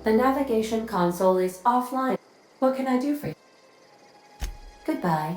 The navigation console is offline. What can I do for you? Goodbye.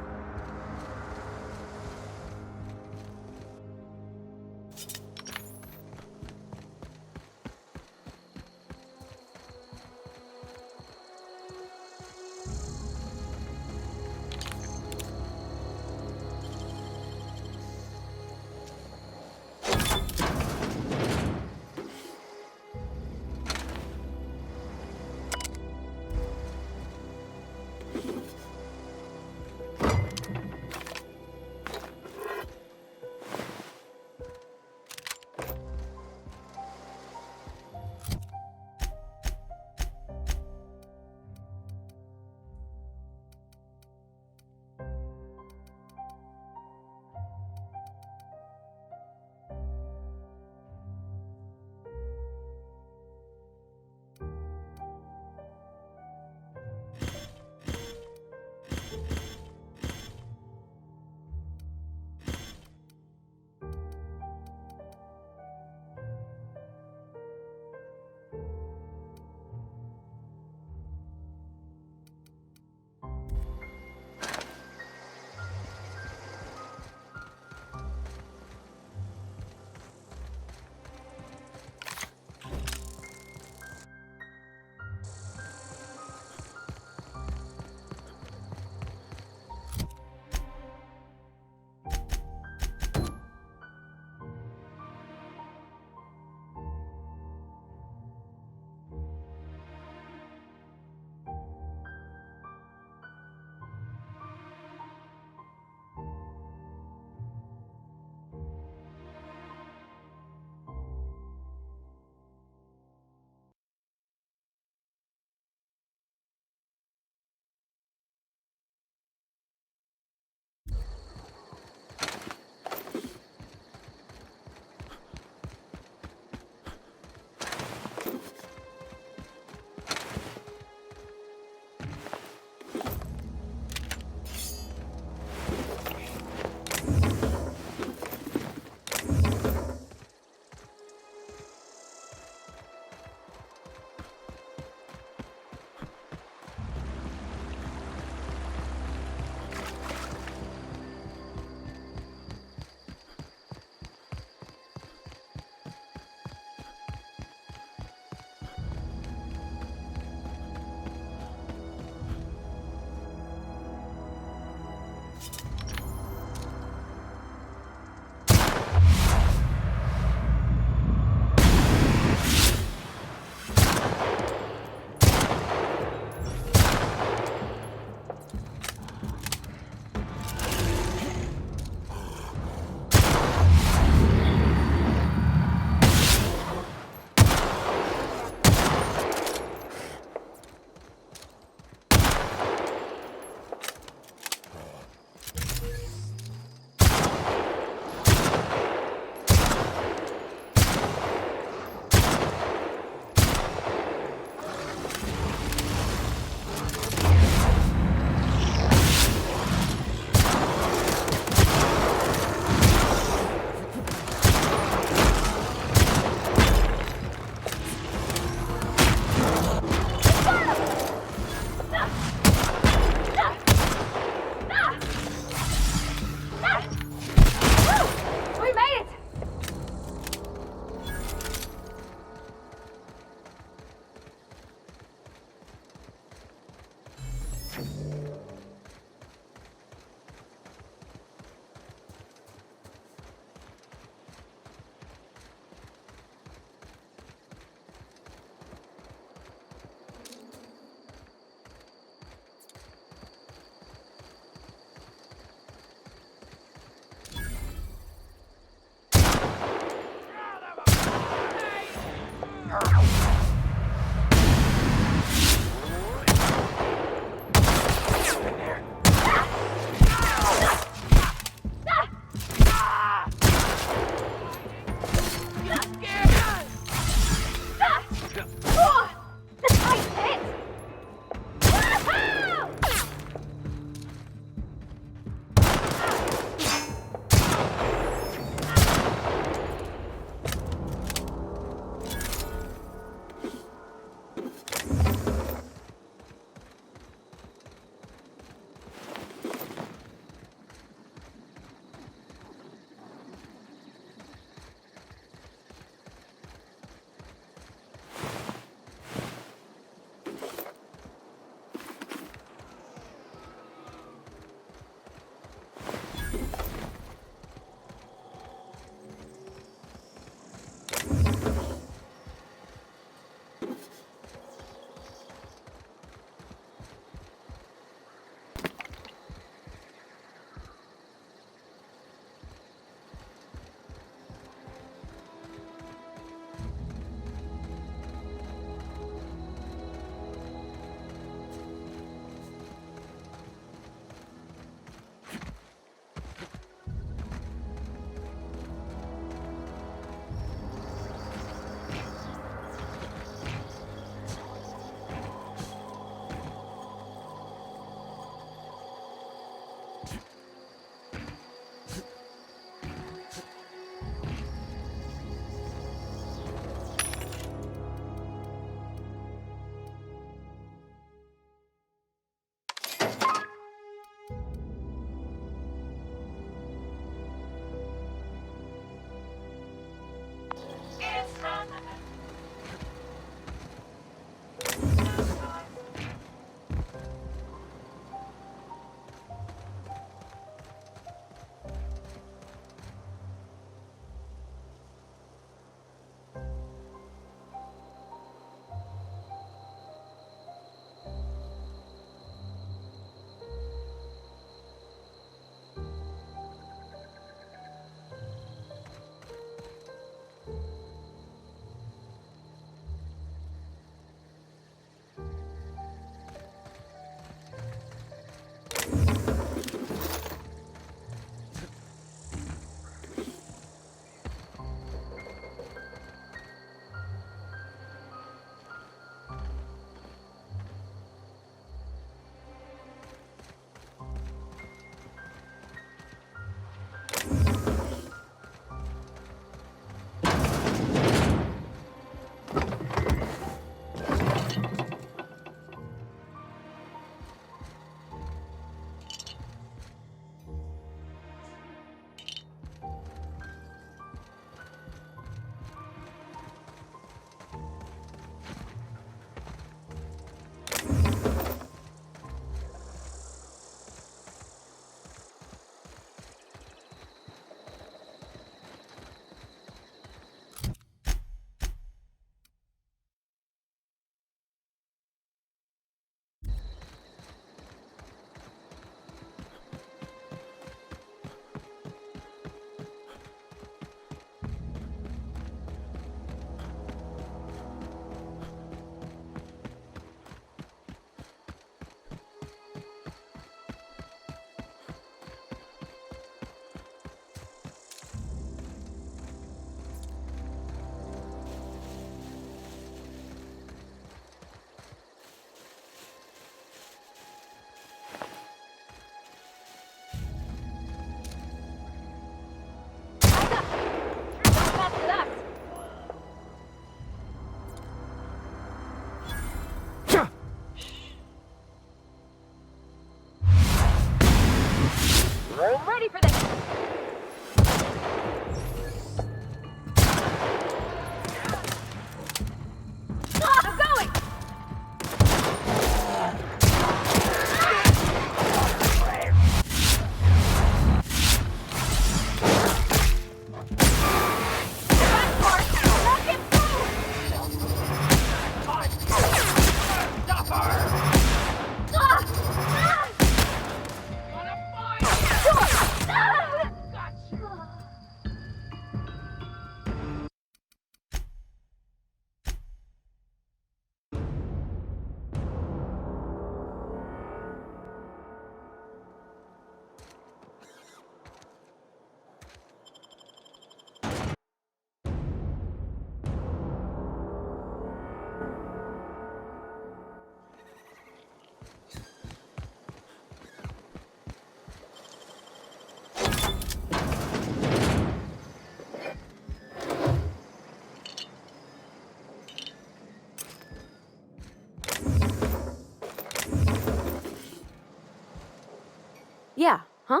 Yeah, huh?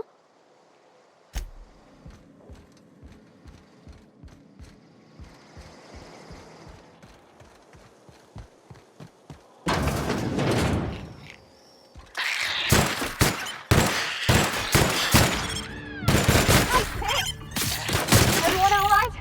Everyone all right?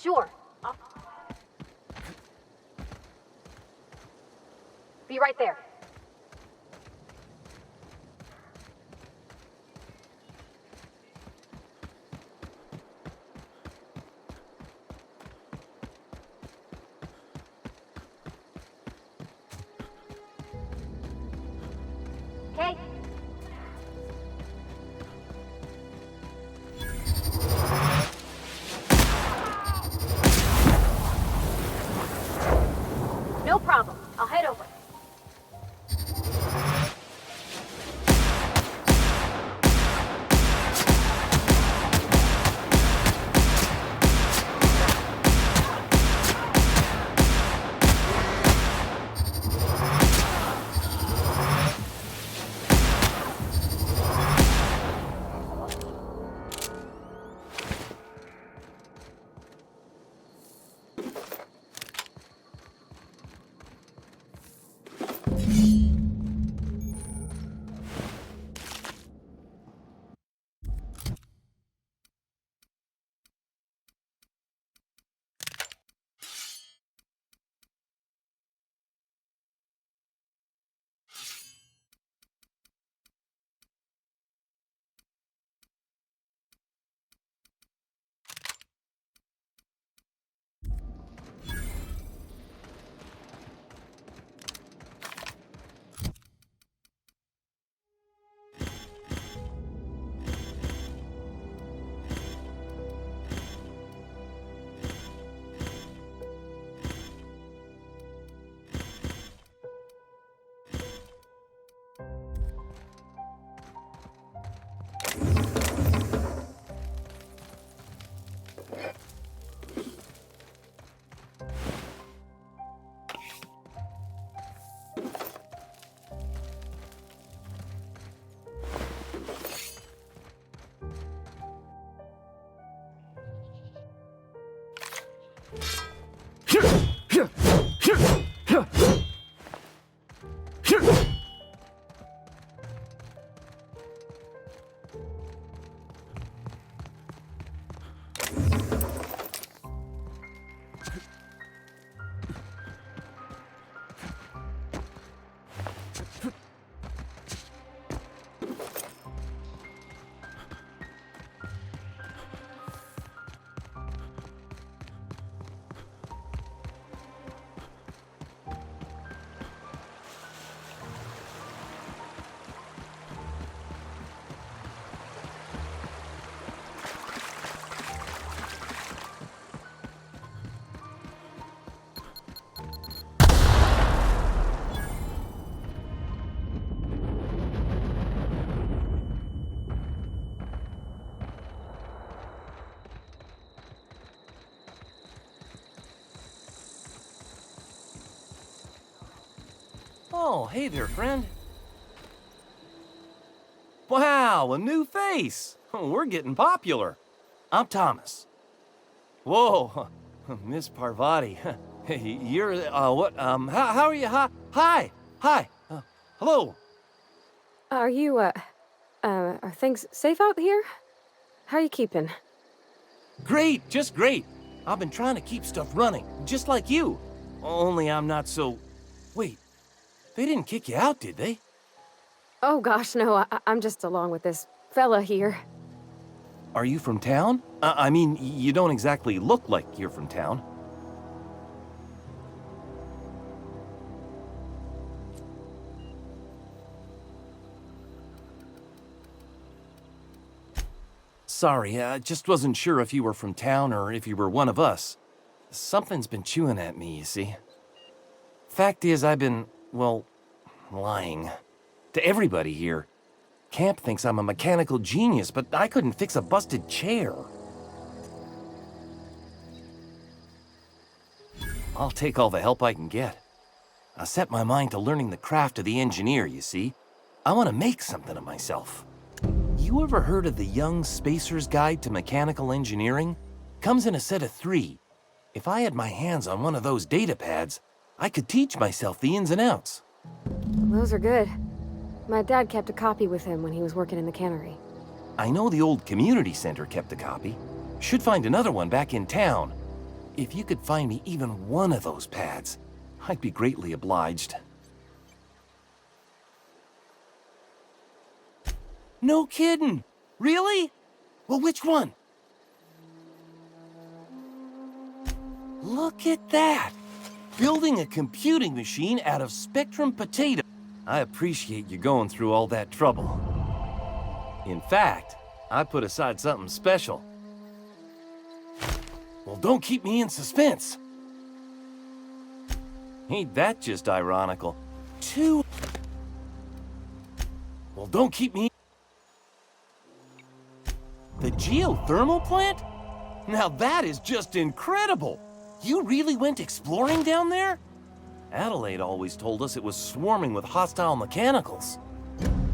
Sure. I'll be right there. Okay. No problem. I'll head over. Oh, hey there, friend. Wow, a new face. We're getting popular. I'm Thomas. Whoa, Miss Parvati. You're, what, how are you? Hi. Hello. Are things safe out here? How are you keeping? Great, just great. I've been trying to keep stuff running, just like you. Only I'm not so... Wait, they didn't kick you out, did they? Oh gosh, no, I'm just along with this fella here. Are you from town? I mean, you don't exactly look like you're from town. Sorry, I just wasn't sure if you were from town or if you were one of us. Something's been chewing at me, you see. Fact is, I've been, well, lying. To everybody here. Camp thinks I'm a mechanical genius, but I couldn't fix a busted chair. I'll take all the help I can get. I set my mind to learning the craft of the engineer, you see. I want to make something of myself. You ever heard of the Young Spacer's Guide to Mechanical Engineering? Comes in a set of 3. If I had my hands on one of those data pads, I could teach myself the ins and outs. Those are good. My dad kept a copy with him when he was working in the cannery. I know the old community center kept a copy. Should find another one back in town. If you could find me even one of those pads, I'd be greatly obliged. No kidding! Really? Well, which one? Look at that! Building a computing machine out of Spectrum potato. I appreciate you going through all that trouble. In fact, I put aside something special. Well, don't keep me in suspense. Ain't that just ironical? Well, don't keep me... The geothermal plant? Now that is just incredible! You really went exploring down there? Adelaide always told us it was swarming with hostile mechanicals.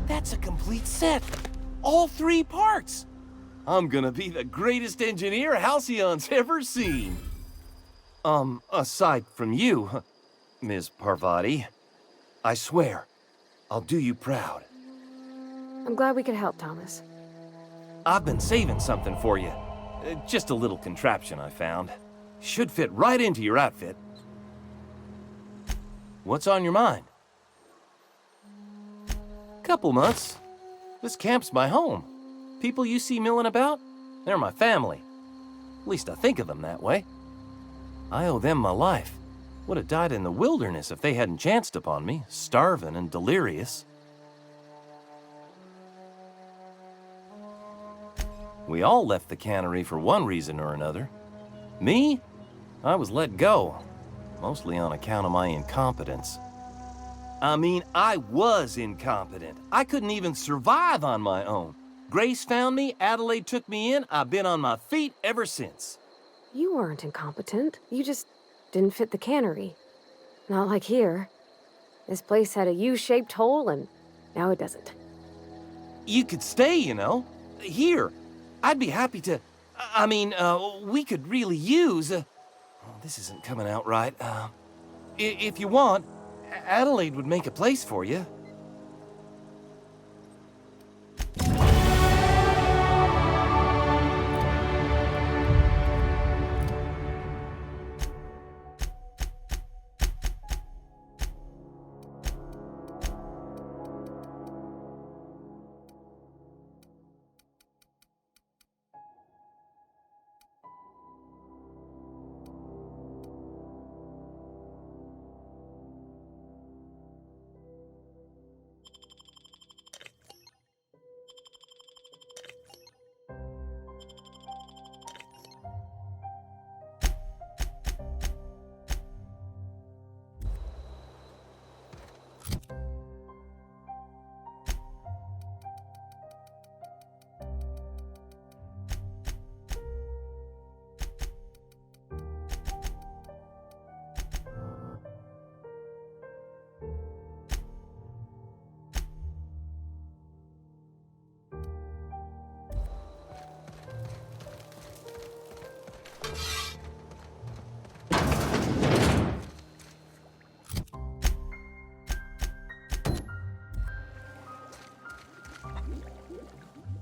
That's a complete set. All 3 parts. I'm gonna be the greatest engineer Halcyon's ever seen. Aside from you, Ms. Parvati, I swear, I'll do you proud. I'm glad we could help, Thomas. I've been saving something for you. Just a little contraption I found. Should fit right into your outfit. What's on your mind? Couple months. This camp's my home. People you see milling about, they're my family. At least I think of them that way. I owe them my life. Would have died in the wilderness if they hadn't chanced upon me, starving and delirious. We all left the cannery for one reason or another. Me? I was let go, mostly on account of my incompetence. I mean, I was incompetent. I couldn't even survive on my own. Grace found me, Adelaide took me in, I've been on my feet ever since. You weren't incompetent. You just didn't fit the cannery. Not like here. This place had a U-shaped hole, and now it doesn't. You could stay, you know. Here. I'd be happy to... we could really use... oh, this isn't coming out right. If you want, Adelaide would make a place for you.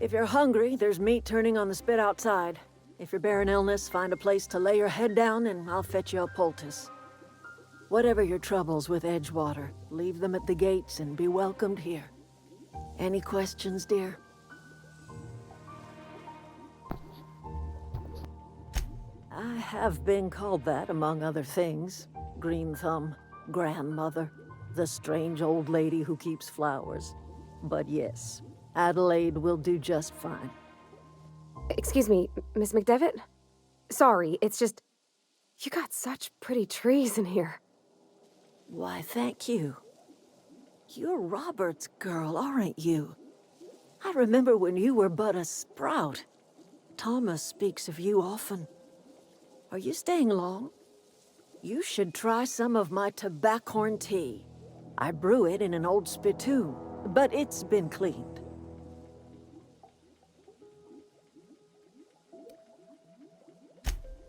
If you're hungry, there's meat turning on the spit outside. If you're bearing illness, find a place to lay your head down and I'll fetch you a poultice. Whatever your troubles with Edgewater, leave them at the gates and be welcomed here. Any questions, dear? I have been called that, among other things. Green Thumb, grandmother, the strange old lady who keeps flowers. But yes, Adelaide will do just fine. Excuse me, Miss McDevitt? Sorry, it's just... You got such pretty trees in here. Why, thank you. You're Robert's girl, aren't you? I remember when you were but a sprout. Thomas speaks of you often. Are you staying long? You should try some of my tobaccorn tea. I brew it in an old spittoon, but it's been cleaned.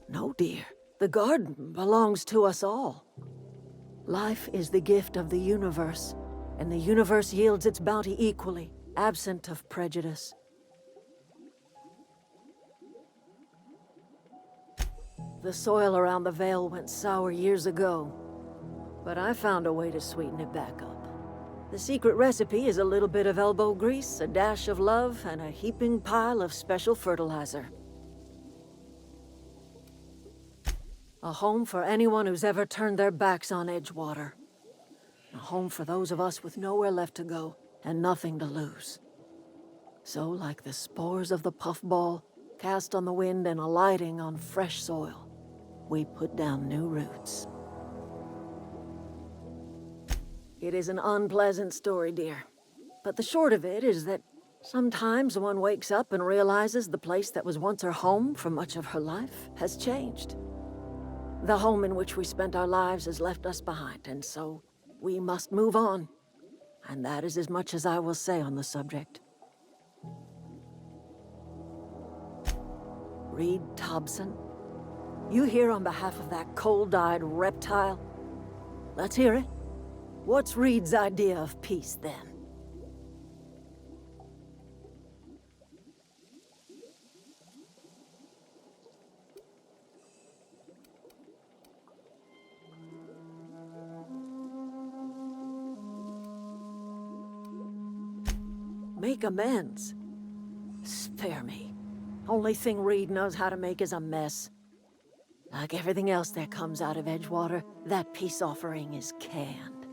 No, dear. The garden belongs to us all. Life is the gift of the universe, and the universe yields its bounty equally, absent of prejudice. The soil around the Vale went sour years ago, but I found a way to sweeten it back up. The secret recipe is a little bit of elbow grease, a dash of love, and a heaping pile of special fertilizer. A home for anyone who's ever turned their backs on Edgewater. A home for those of us with nowhere left to go and nothing to lose. So, like the spores of the puffball, cast on the wind and alighting on fresh soil, we put down new roots. It is an unpleasant story, dear. But the short of it is that sometimes one wakes up and realizes the place that was once her home for much of her life has changed. The home in which we spent our lives has left us behind, and so we must move on. And that is as much as I will say on the subject. Reed Thompson? You here on behalf of that cold-eyed reptile? Let's hear it. What's Reed's idea of peace, then? Make amends? Spare me. Only thing Reed knows how to make is a mess. Like everything else that comes out of Edgewater, that peace offering is canned.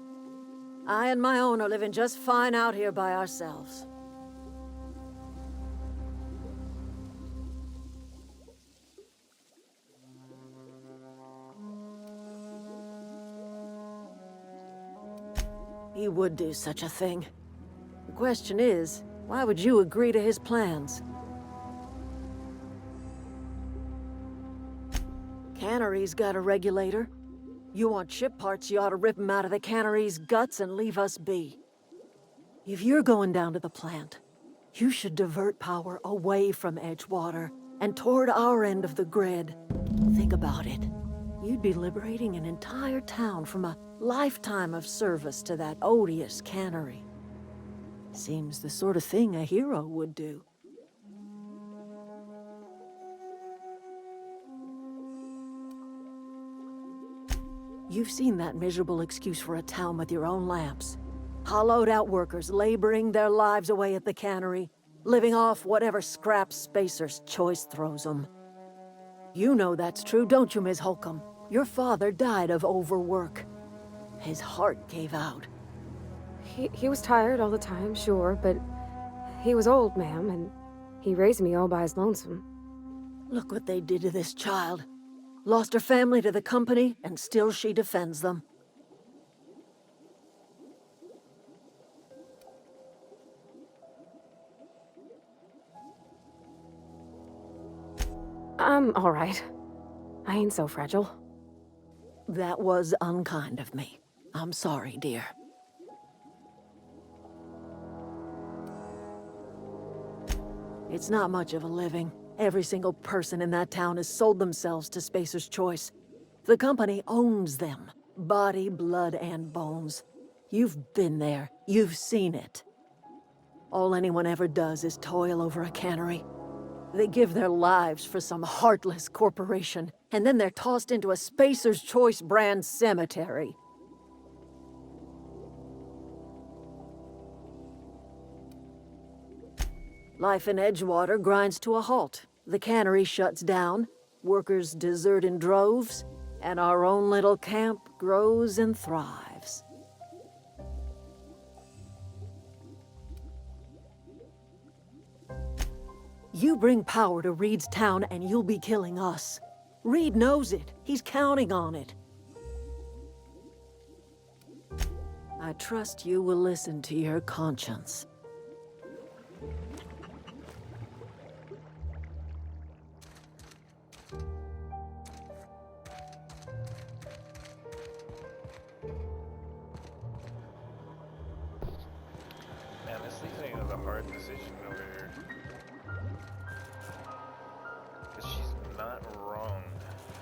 I and my own are living just fine out here by ourselves. He would do such a thing. The question is, why would you agree to his plans? Cannery's got a regulator. You want ship parts, you ought to rip them out of the cannery's guts and leave us be. If you're going down to the plant, you should divert power away from Edgewater and toward our end of the grid. Think about it. You'd be liberating an entire town from a lifetime of service to that odious cannery. Seems the sort of thing a hero would do. You've seen that miserable excuse for a town with your own lamps. Hollowed-out workers laboring their lives away at the cannery, living off whatever scraps Spacer's choice throws them. You know that's true, don't you, Ms. Holcomb? Your father died of overwork. His heart gave out. He was tired all the time, sure, but he was old, ma'am, and he raised me all by his lonesome. Look what they did to this child. Lost her family to the company, and still she defends them. I'm all right. I ain't so fragile. That was unkind of me. I'm sorry, dear. It's not much of a living. Every single person in that town has sold themselves to Spacer's Choice. The company owns them. Body, blood, and bones. You've been there. You've seen it. All anyone ever does is toil over a cannery. They give their lives for some heartless corporation, and then they're tossed into a Spacer's Choice brand cemetery. Life in Edgewater grinds to a halt. The cannery shuts down, workers desert in droves, and our own little camp grows and thrives. You bring power to Reed's town and you'll be killing us. Reed knows it. He's counting on it. I trust you will listen to your conscience. Man, this leads me to the hard decision over here. Because she's not wrong.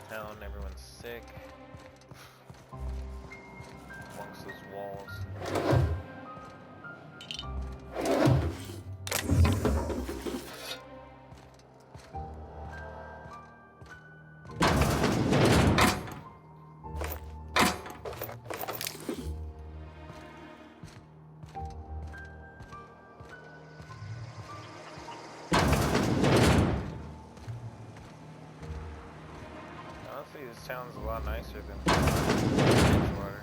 Town, everyone's sick. Amongst those walls. sounds a lot nicer than Bridgewater.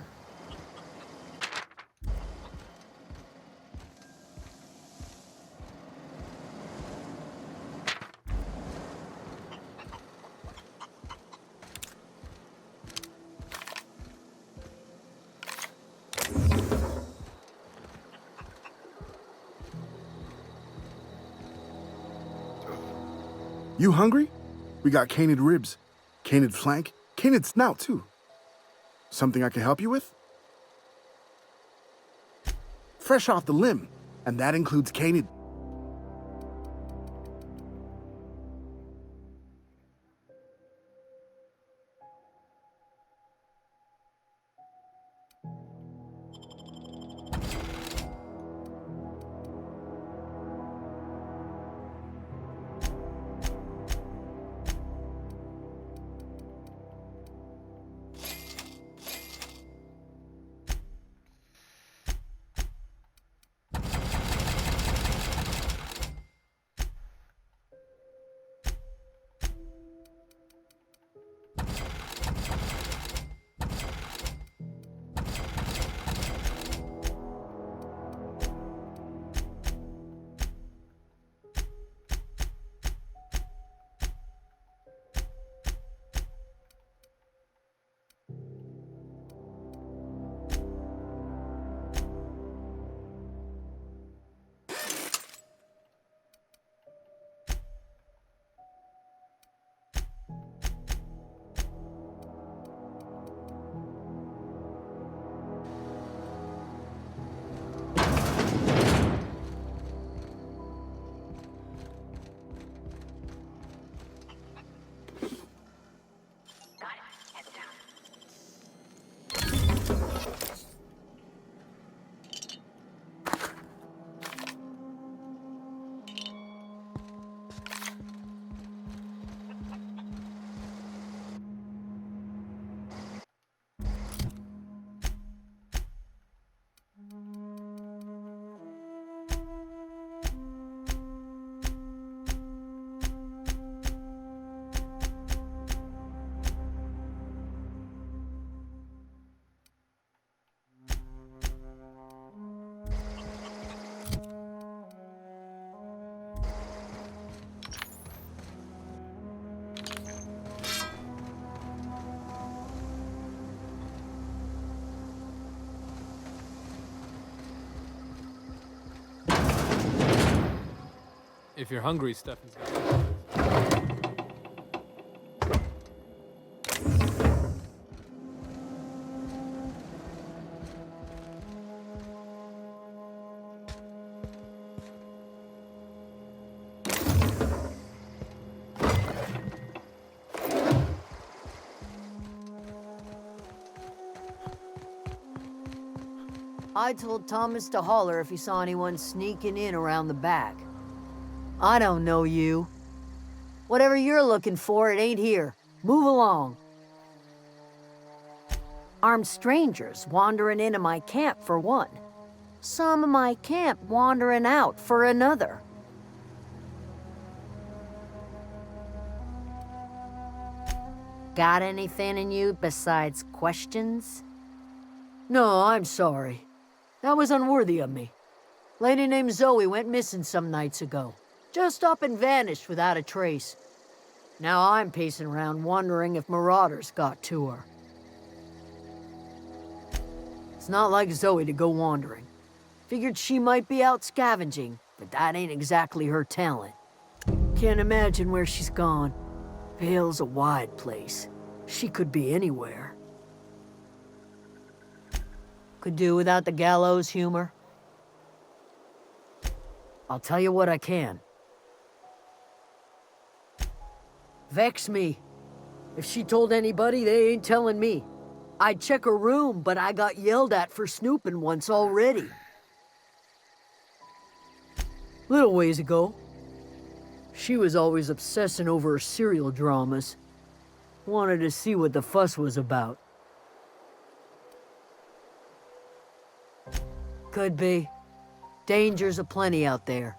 You hungry? We got canid ribs, canid flank, canid snout too. Something I can help you with? Fresh off the limb, and that includes canid. If you're hungry, Stefan's got it. I told Thomas to holler if he saw anyone sneaking in around the back. I don't know you. Whatever you're looking for, it ain't here. Move along. Armed strangers wandering into my camp for one. Some of my camp wandering out for another. Got anything in you besides questions? No, I'm sorry. That was unworthy of me. Lady named Zoe went missing some nights ago. Just up and vanished without a trace. Now I'm pacing around wondering if marauders got to her. It's not like Zoe to go wandering. Figured she might be out scavenging, but that ain't exactly her talent. Can't imagine where she's gone. Vale's a wide place. She could be anywhere. Could do without the gallows humor. I'll tell you what I can. Vex me. If she told anybody, they ain't telling me. I'd check her room, but I got yelled at for snooping once already. Little ways ago, she was always obsessing over her serial dramas. Wanted to see what the fuss was about. Could be. Dangers aplenty out there.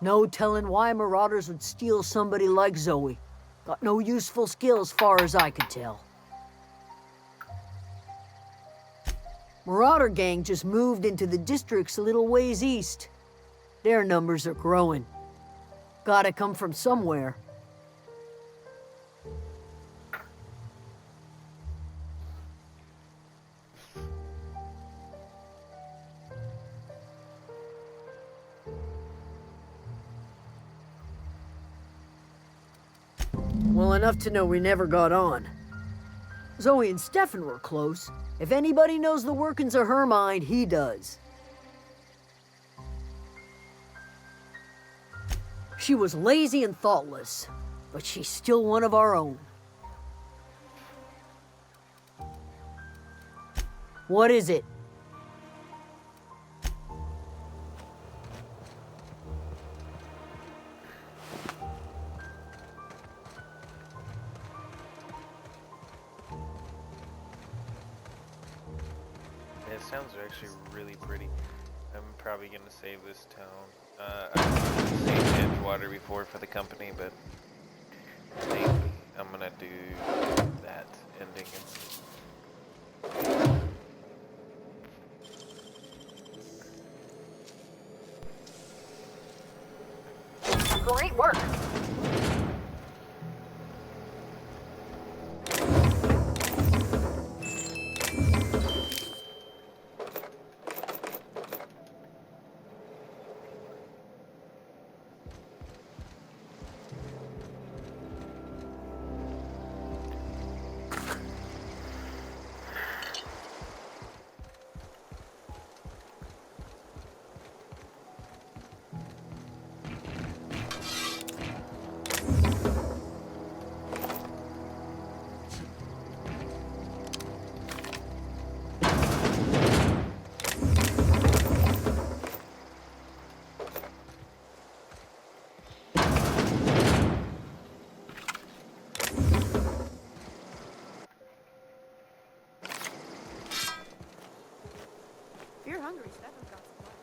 No telling why marauders would steal somebody like Zoe. Got no useful skills far as I could tell. Marauder gang just moved into the districts a little ways east. Their numbers are growing. Gotta come from somewhere. Well, enough to know we never got on. Zoe and Stefan were close. If anybody knows the workings of her mind, he does. She was lazy and thoughtless, but she's still one of our own. What is it? It sounds actually really pretty. I'm probably gonna save this town. I've saved Edgewater before for the company, but I think I'm gonna do that ending. Great work. If you're hungry, Stefan's got supplies.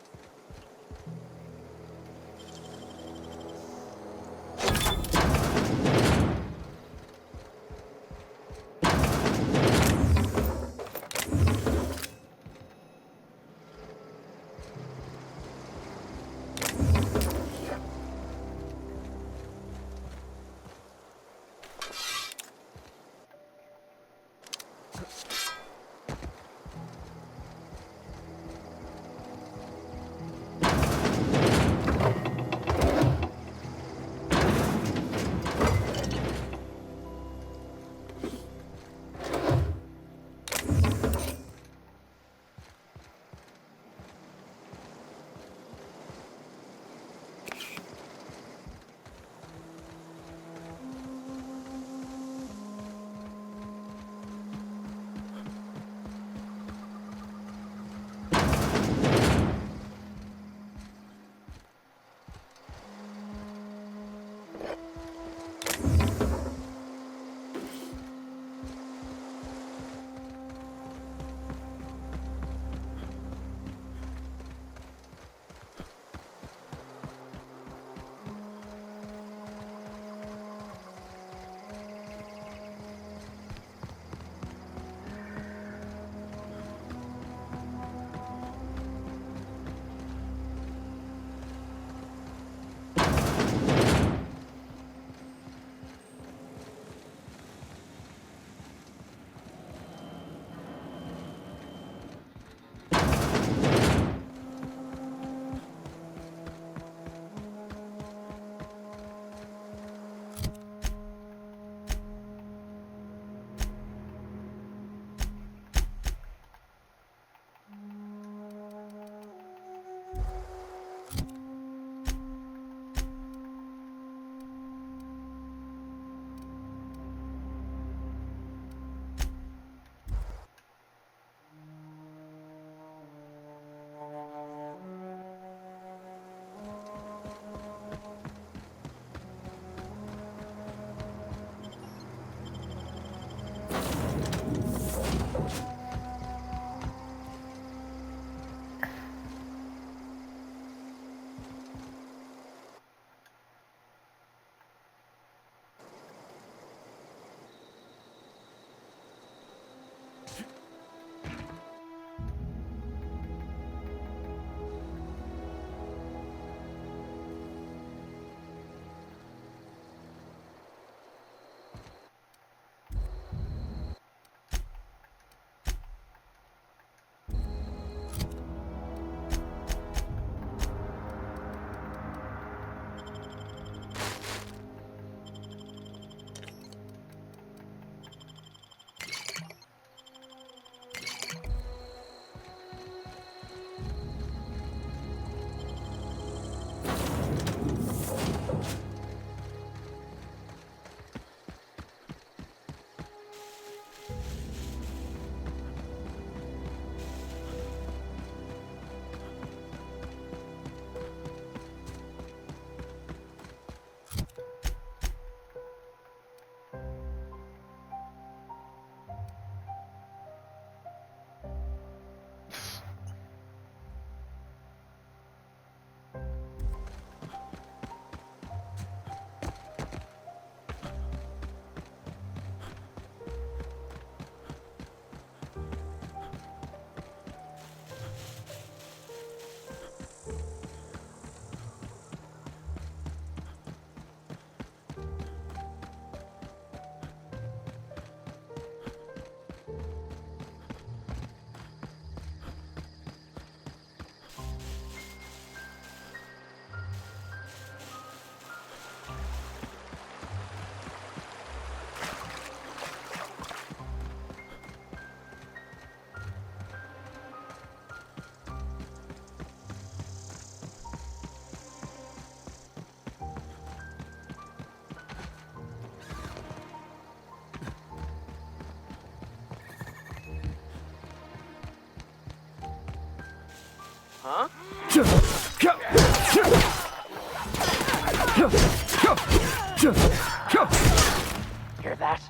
Huh? Hear that?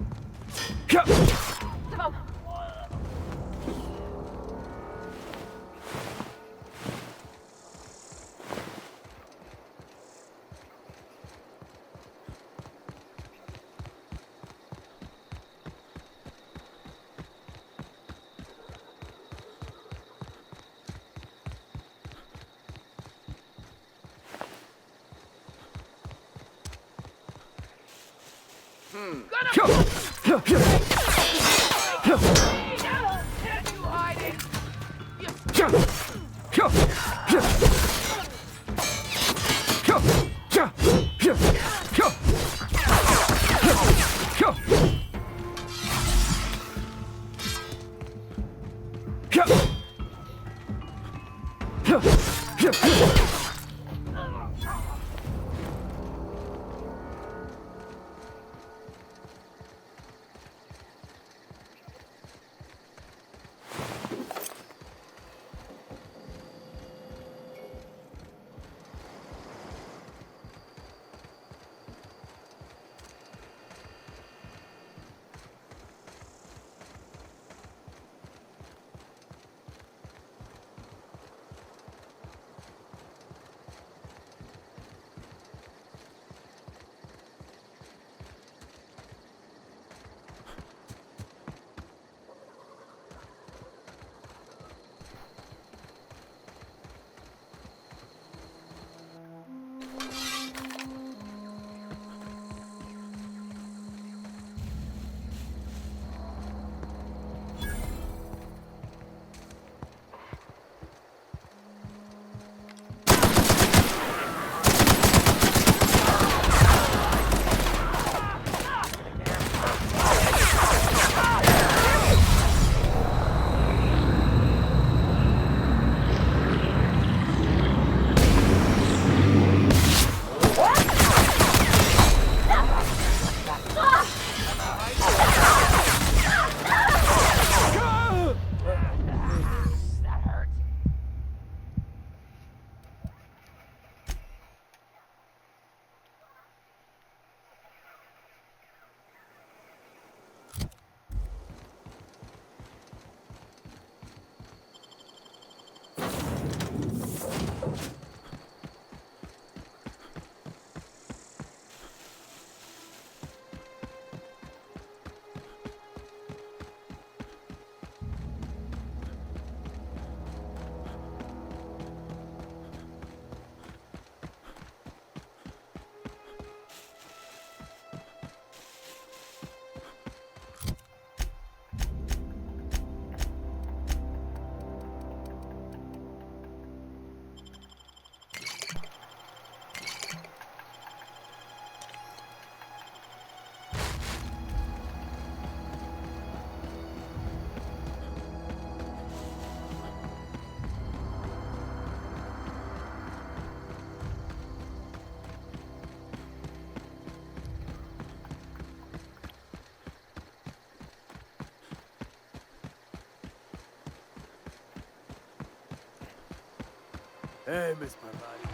Hey, Miss My Body.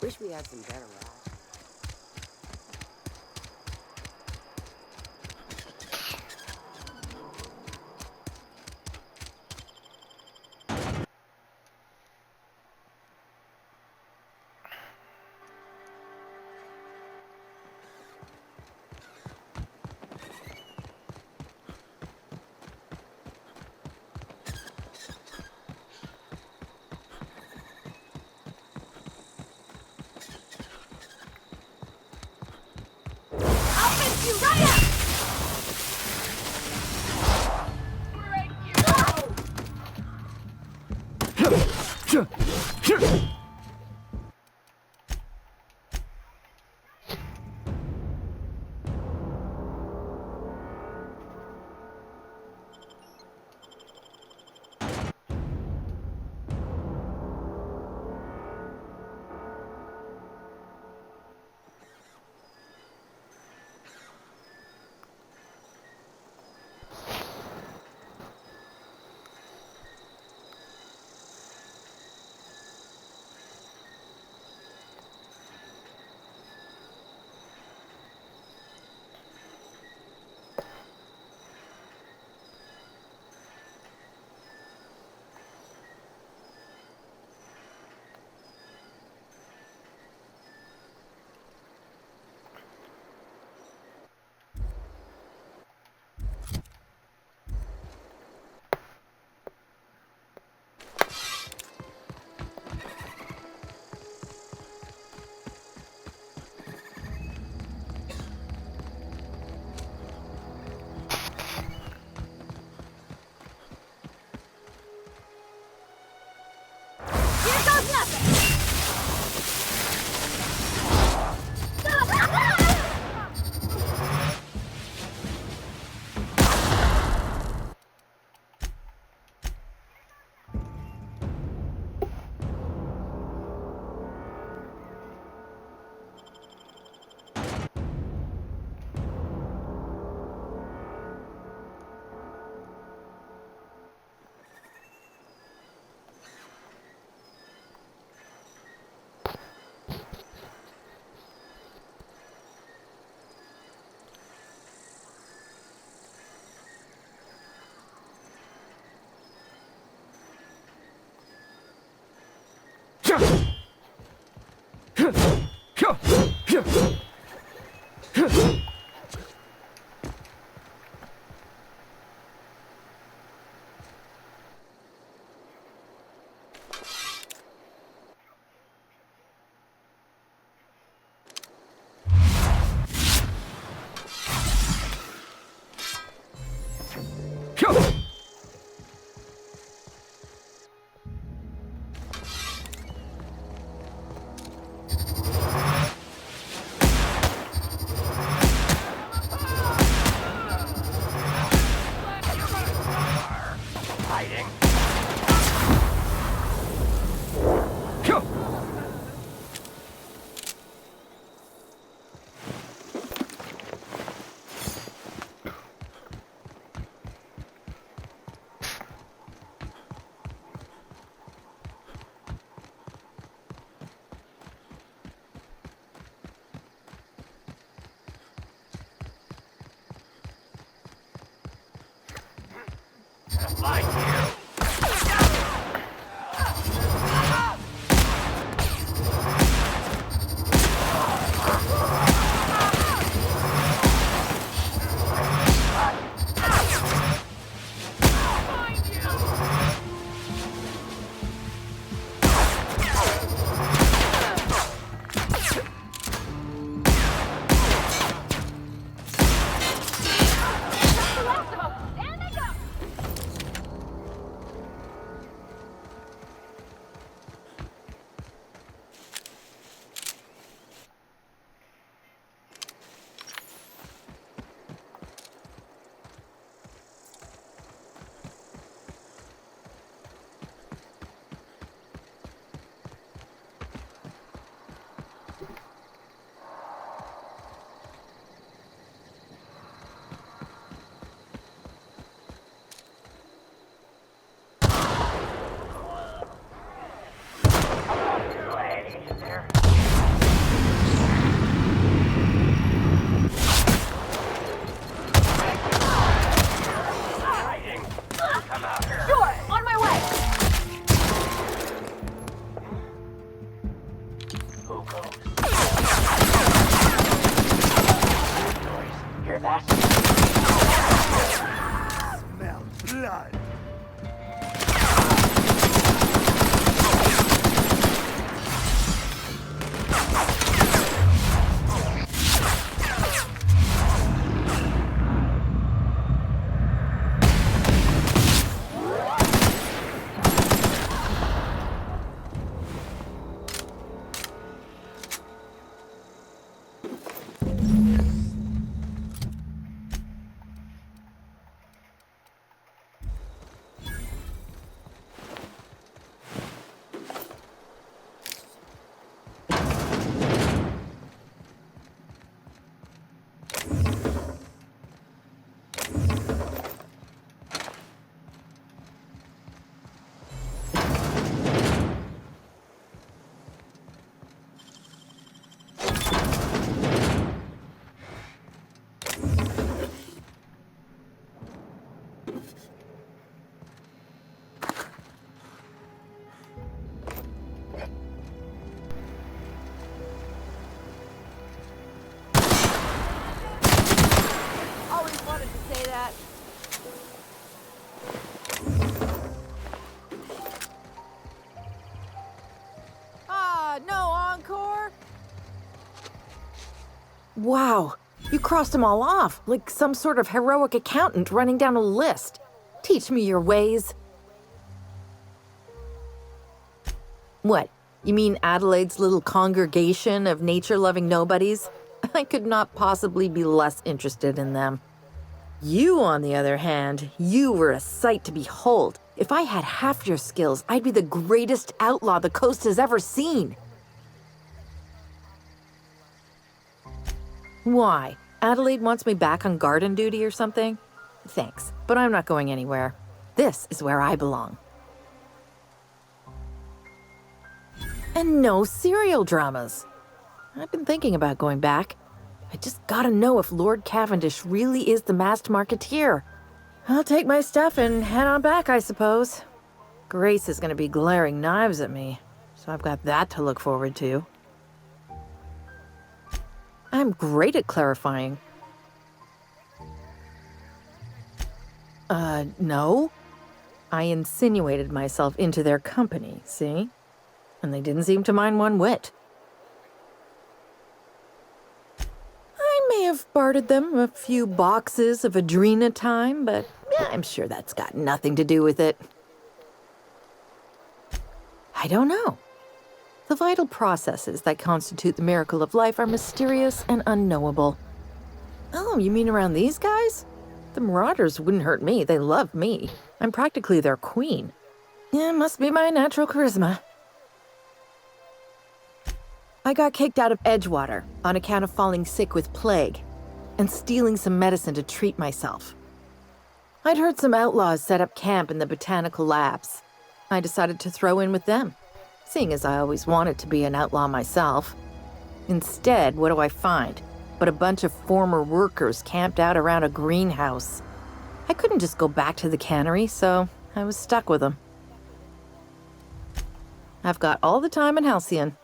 Wish we had some better routes. Wow, you crossed them all off, like some sort of heroic accountant running down a list. Teach me your ways. What, you mean Adelaide's little congregation of nature-loving nobodies? I could not possibly be less interested in them. You, on the other hand, you were a sight to behold. If I had half your skills, I'd be the greatest outlaw the coast has ever seen. Why? Adelaide wants me back on garden duty or something? Thanks, but I'm not going anywhere. This is where I belong. And no serial dramas. I've been thinking about going back. I just gotta know if Lord Cavendish really is the masked marketeer. I'll take my stuff and head on back, I suppose. Grace is gonna be glaring knives at me, so so I've got that to look forward to. I'm great at clarifying. No. I insinuated myself into their company, see? And they didn't seem to mind one whit. I may have bartered them a few boxes of Adrena time, but I'm sure that's got nothing to do with it. I don't know. The vital processes that constitute the miracle of life are mysterious and unknowable. Oh, you mean around these guys? The Marauders wouldn't hurt me. They love me. I'm practically their queen. Yeah, must be my natural charisma. I got kicked out of Edgewater on account of falling sick with plague and stealing some medicine to treat myself. I'd heard some outlaws set up camp in the botanical labs. I decided to throw in with them, seeing as I always wanted to be an outlaw myself. Instead, what do I find but a bunch of former workers camped out around a greenhouse? I couldn't just go back to the cannery, so I was stuck with them. I've got all the time in Halcyon.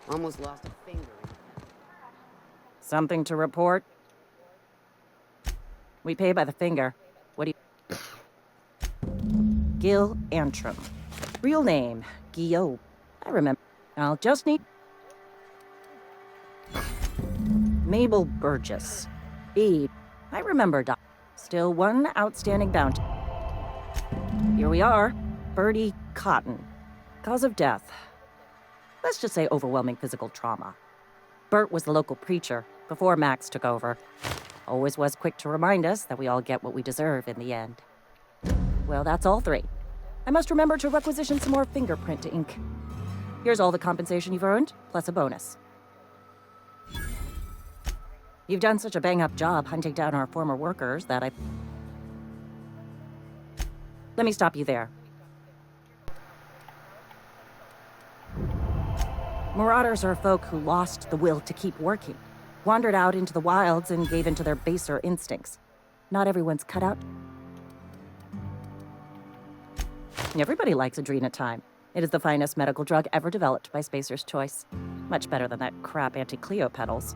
Almost lost a finger. Something to report? We pay by the finger. What do you... Gil Antrim. Real name, Guillaume. I remember. I'll just need... Mabel Burgess. B. I remember, Doc. Still one outstanding bounty. Here we are. Bertie Cotton. Cause of death. Let's just say overwhelming physical trauma. Bert was the local preacher before Max took over. Always was quick to remind us that we all get what we deserve in the end. Well, that's all three. I must remember to requisition some more fingerprint ink. Here's all the compensation you've earned, plus a bonus. You've done such a bang-up job hunting down our former workers that Let me stop you there. Marauders are folk who lost the will to keep working, wandered out into the wilds and gave into their baser instincts. Not everyone's cut out. Everybody likes Adrenatime. It is the finest medical drug ever developed by Spacer's Choice. Much better than that crap anti-Cleo pedals.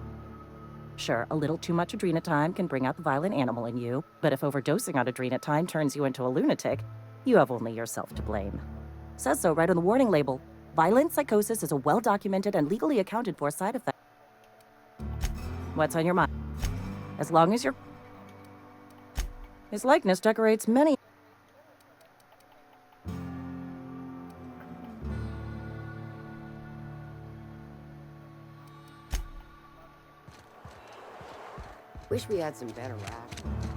Sure, a little too much Adrenatime can bring out the violent animal in you, but if overdosing on Adrenatime turns you into a lunatic, you have only yourself to blame. Says so right on the warning label. Violent psychosis is a well-documented and legally accounted for side effect. What's on your mind? As long as His likeness decorates many... Wish we had some better rations.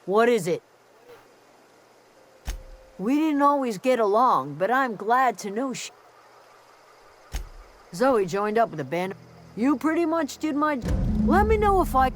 What is it? We didn't always get along, but I'm glad to know Zoe joined up with the band. You pretty much did my... Let me know if I...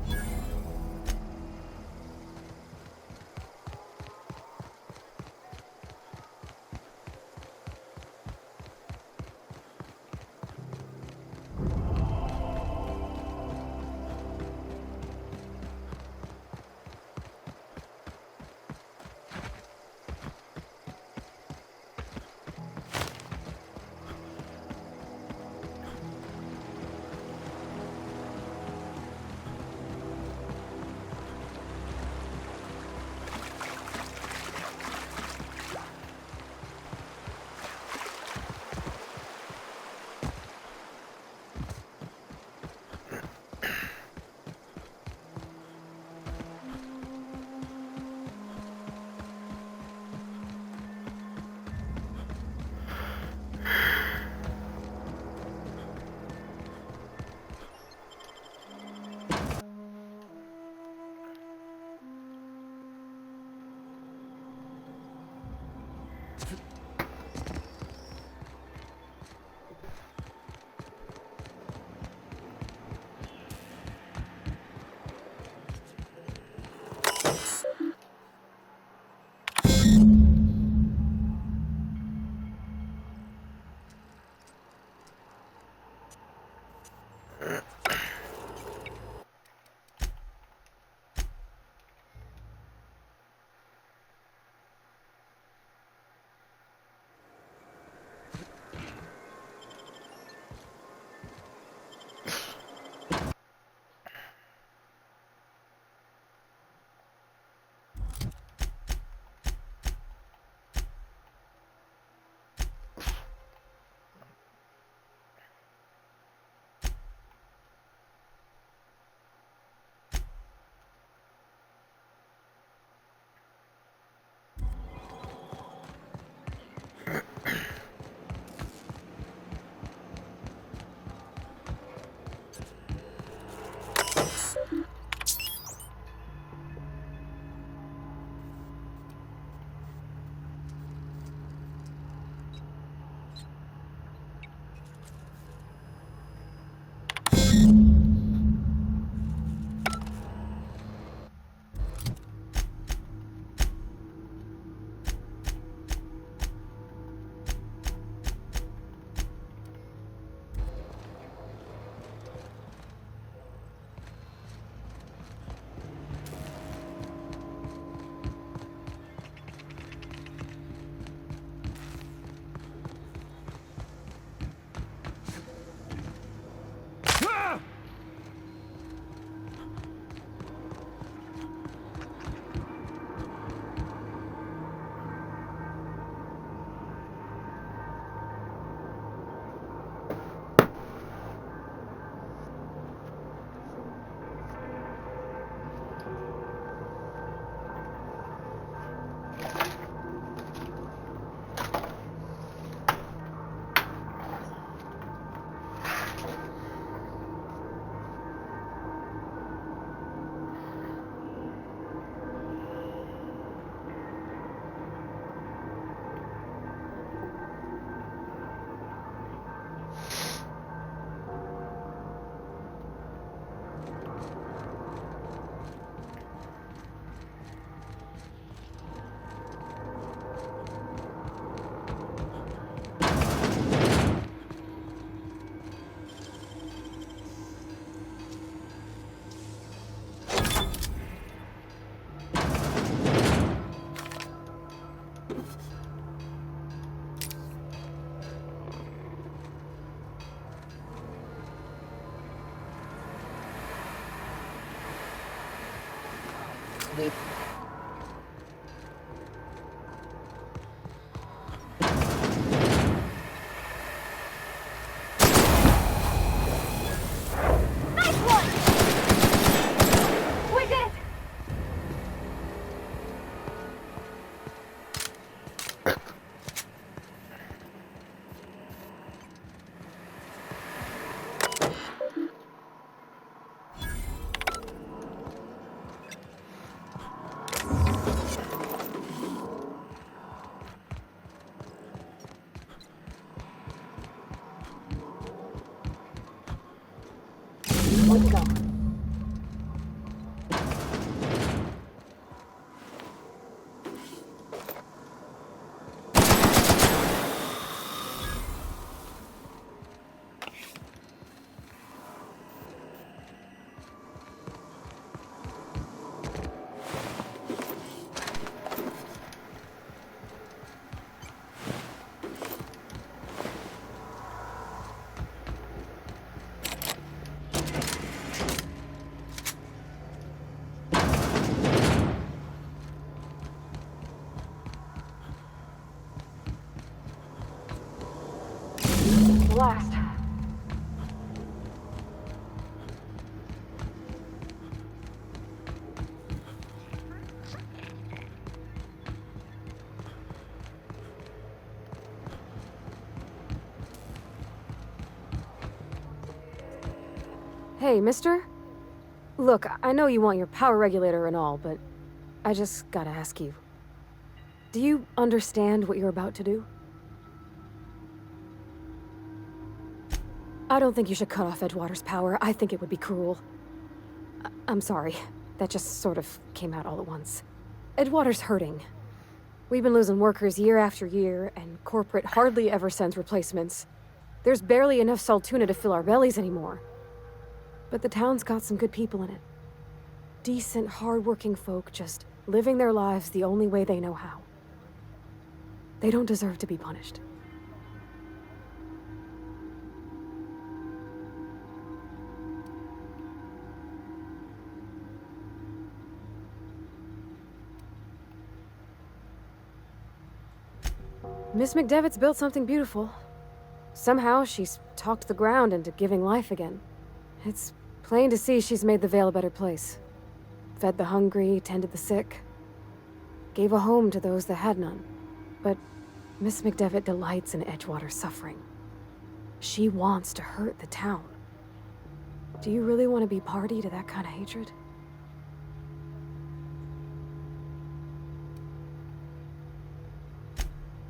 Way to go. Last. Hey, mister? Look, I know you want your power regulator and all, but I just gotta ask you. Do you understand what you're about to do? I don't think you should cut off Edgewater's power. I think it would be cruel. I'm sorry. That just sort of came out all at once. Edgewater's hurting. We've been losing workers year after year, and corporate hardly ever sends replacements. There's barely enough Saltuna to fill our bellies anymore. But the town's got some good people in it. Decent, hard-working folk just living their lives the only way they know how. They don't deserve to be punished. Miss McDevitt's built something beautiful. Somehow, she's talked the ground into giving life again. It's plain to see she's made the Vale a better place. Fed the hungry, tended the sick. Gave a home to those that had none. But Miss McDevitt delights in Edgewater's suffering. She wants to hurt the town. Do you really want to be party to that kind of hatred?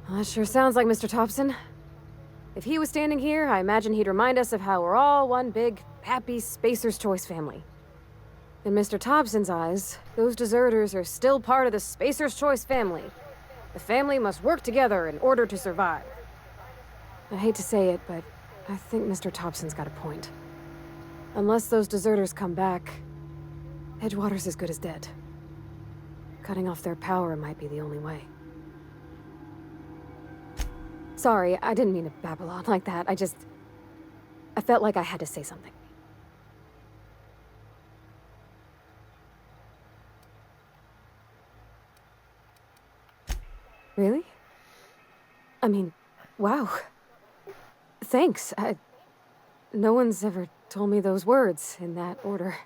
Well, that sure sounds like Mr. Thompson. If he was standing here, I imagine he'd remind us of how we're all one big, happy Spacer's Choice family. In Mr. Thompson's eyes, those deserters are still part of the Spacer's Choice family. The family must work together in order to survive. I hate to say it, but I think Mr. Thompson's got a point. Unless those deserters come back, Edgewater's as good as dead. Cutting off their power might be the only way. Sorry, I didn't mean to babble on like that. I felt like I had to say something. Really? I mean, wow. Thanks. No one's ever told me those words in that order.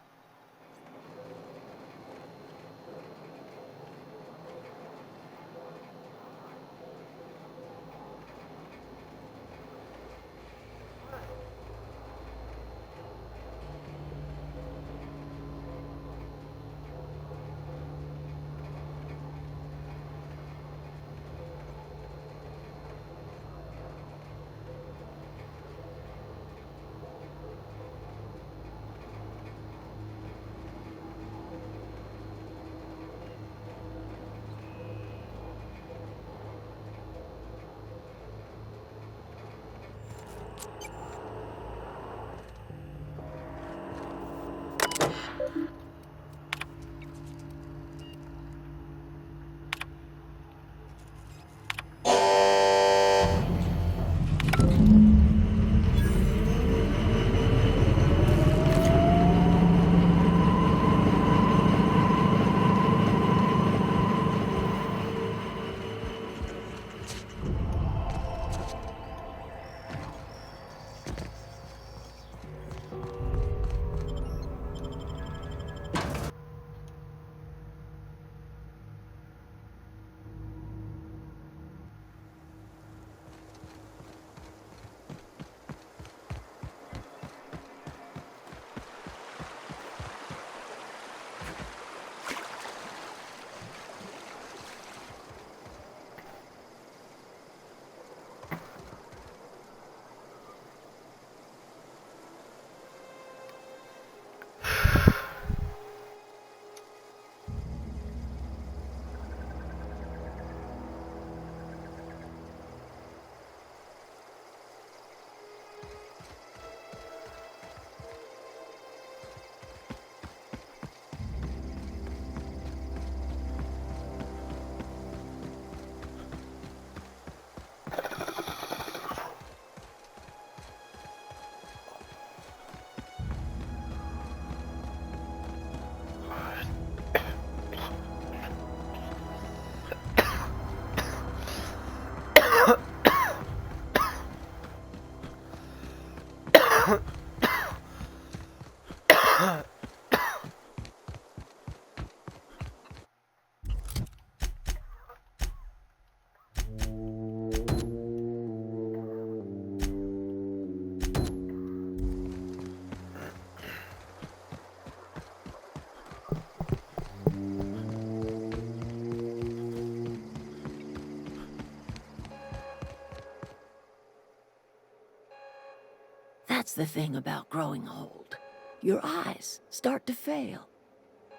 That's the thing about growing old. Your eyes start to fail.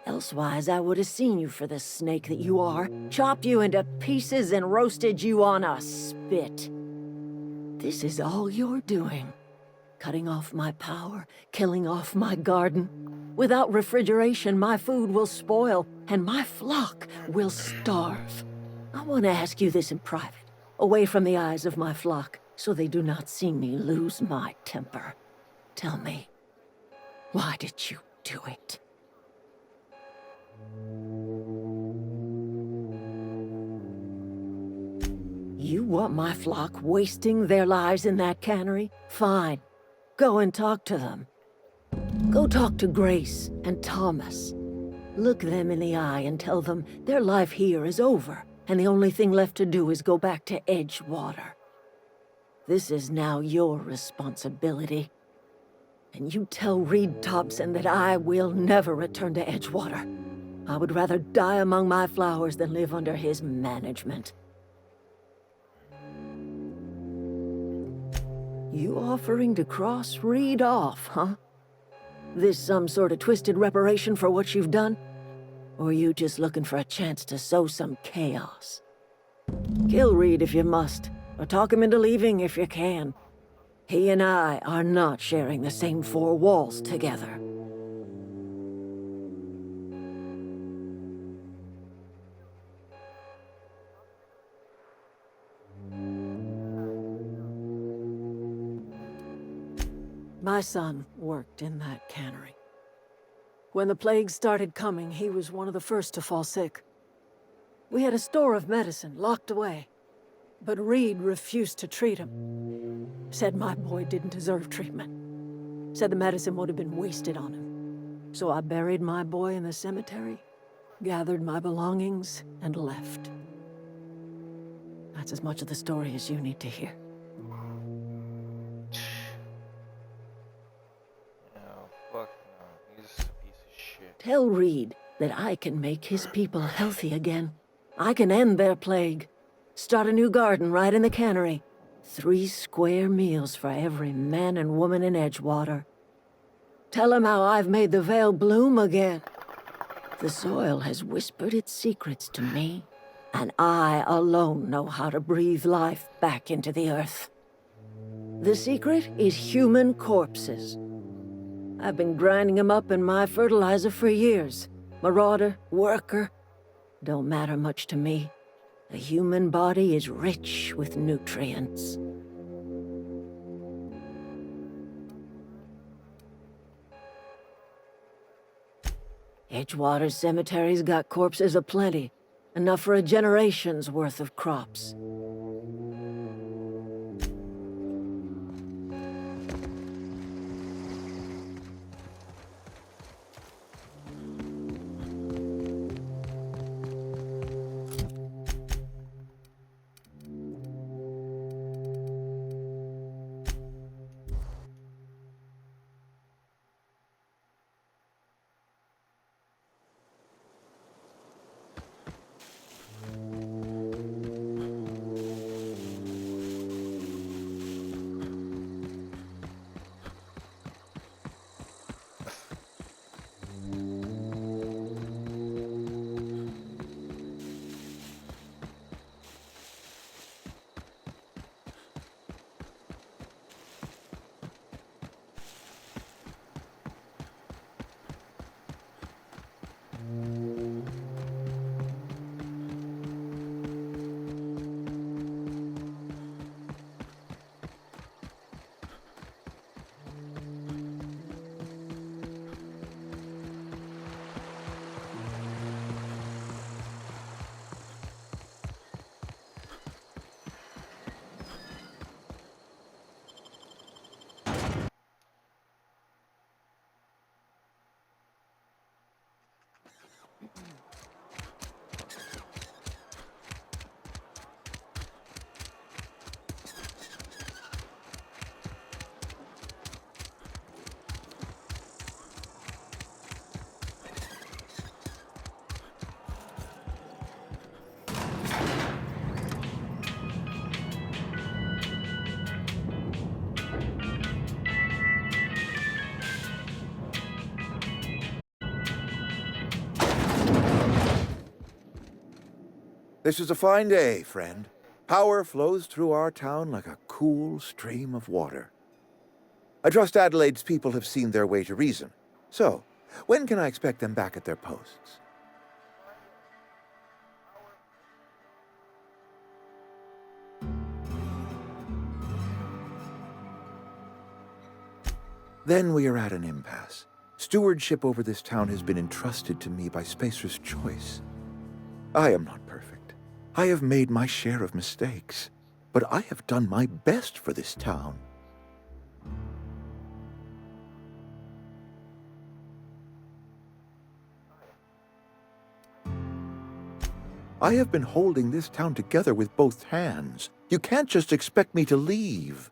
Elsewise, I would have seen you for the snake that you are, chopped you into pieces and roasted you on a spit. This is all you're doing. Cutting off my power, killing off my garden. Without refrigeration, my food will spoil, and my flock will starve. I want to ask you this in private, away from the eyes of my flock, so they do not see me lose my temper. Tell me, why did you do it? You want my flock wasting their lives in that cannery? Fine. Go and talk to them. Go talk to Grace and Thomas. Look them in the eye and tell them their life here is over, and the only thing left to do is go back to Edgewater. This is now your responsibility. And you tell Reed Thompson that I will never return to Edgewater. I would rather die among my flowers than live under his management. You offering to cross Reed off, huh? This some sort of twisted reparation for what you've done? Or you just looking for a chance to sow some chaos? Kill Reed if you must, or talk him into leaving if you can. He and I are not sharing the same four walls together. My son worked in that cannery. When the plague started coming, he was one of the first to fall sick. We had a store of medicine locked away, but Reed refused to treat him. Said my boy didn't deserve treatment. Said the medicine would have been wasted on him. So I buried my boy in the cemetery, gathered my belongings, and left. That's as much of the story as you need to hear. Tell Reed that I can make his people healthy again. I can end their plague. Start a new garden right in the cannery. 3 square meals for every man and woman in Edgewater. Tell him how I've made the Vale bloom again. The soil has whispered its secrets to me, and I alone know how to breathe life back into the earth. The secret is human corpses. I've been grinding them up in my fertilizer for years. Marauder, worker, don't matter much to me. The human body is rich with nutrients. Edgewater Cemetery's got corpses aplenty, enough for a generation's worth of crops. This is a fine day, friend. Power flows through our town like a cool stream of water. I trust Adelaide's people have seen their way to reason. So, when can I expect them back at their posts? Then we are at an impasse. Stewardship over this town has been entrusted to me by Spacer's Choice. I am not perfect. I have made my share of mistakes, but I have done my best for this town. I have been holding this town together with both hands. You can't just expect me to leave.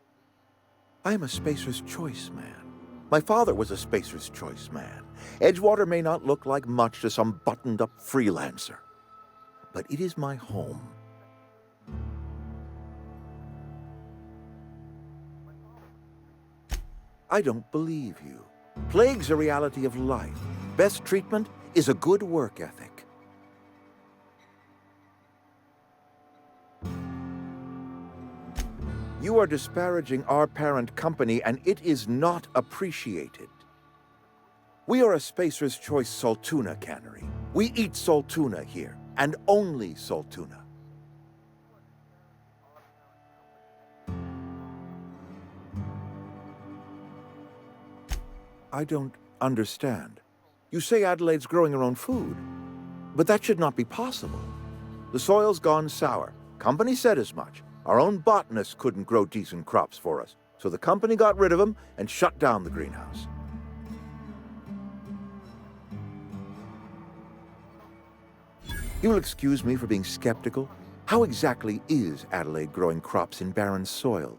I am a Spacer's Choice man. My father was a Spacer's Choice man. Edgewater may not look like much to some buttoned-up freelancer, but it is my home. I don't believe you. Plague's a reality of life. Best treatment is a good work ethic. You are disparaging our parent company, and it is not appreciated. We are a Spacer's Choice Saltuna cannery. We eat Saltuna here, and only Saltuna. I don't understand. You say Adelaide's growing her own food, but that should not be possible. The soil's gone sour. Company said as much. Our own botanist couldn't grow decent crops for us, so the company got rid of him and shut down the greenhouse. You'll excuse me for being skeptical. How exactly is Adelaide growing crops in barren soil?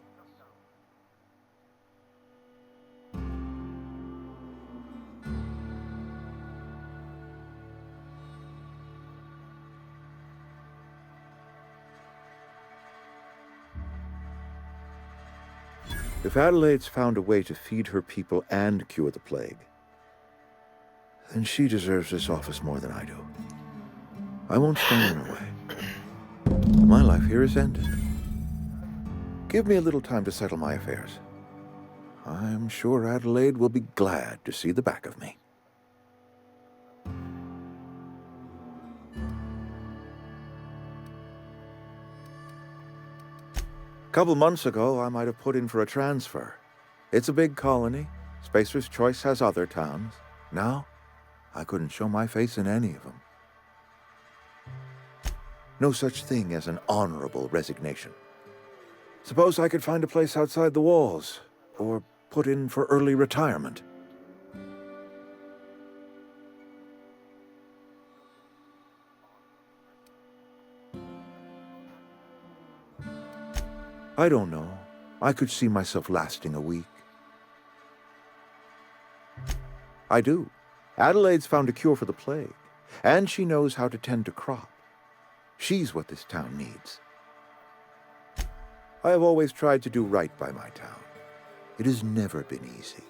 If Adelaide's found a way to feed her people and cure the plague, then she deserves this office more than I do. I won't stand in her way. My life here is ended. Give me a little time to settle my affairs. I'm sure Adelaide will be glad to see the back of me. A couple months ago, I might have put in for a transfer. It's a big colony. Spacer's Choice has other towns. Now, I couldn't show my face in any of them. No such thing as an honorable resignation. Suppose I could find a place outside the walls, or put in for early retirement. I don't know. I could see myself lasting a week. I do. Adelaide's found a cure for the plague, and she knows how to tend to crop. She's what this town needs. I have always tried to do right by my town. It has never been easy.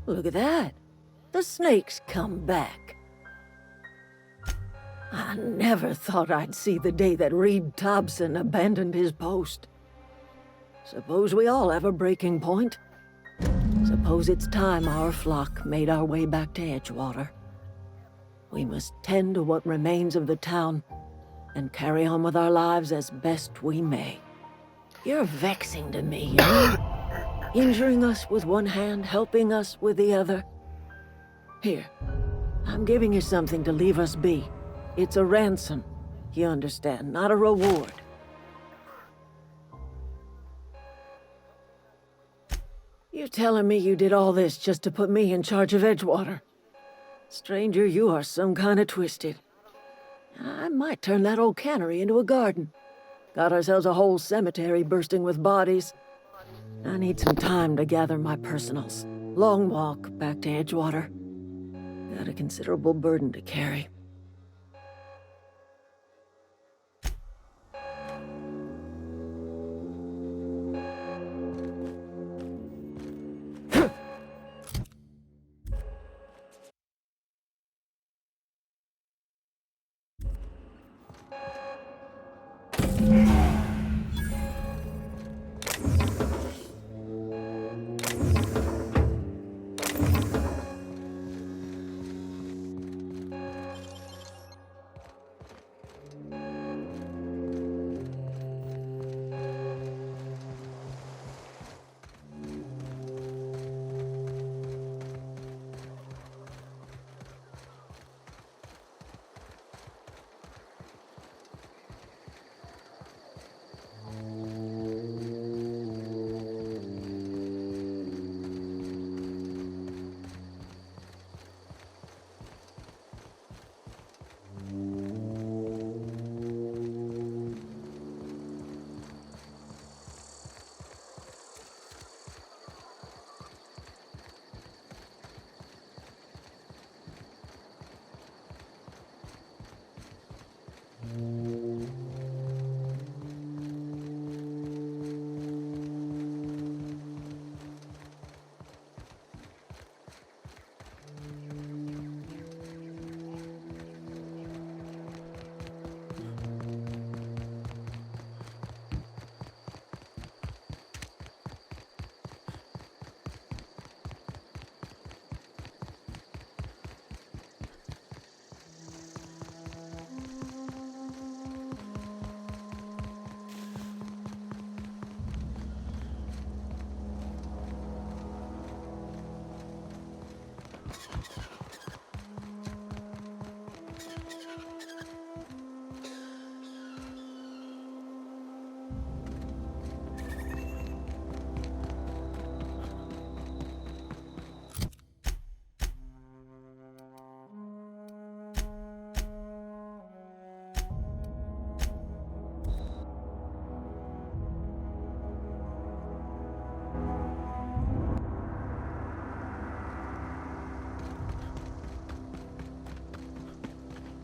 Look at that. The snake's come back. I never thought I'd see the day that Reed Thompson abandoned his post. Suppose we all have a breaking point. Suppose it's time our flock made our way back to Edgewater. We must tend to what remains of the town and carry on with our lives as best we may. You're vexing to me, you know? Injuring us with one hand, helping us with the other. Here, I'm giving you something to leave us be. It's a ransom, you understand, not a reward. You're telling me you did all this just to put me in charge of Edgewater? Stranger, you are some kind of twisted. I might turn that old cannery into a garden. Got ourselves a whole cemetery bursting with bodies. I need some time to gather my personals. Long walk back to Edgewater. Got a considerable burden to carry.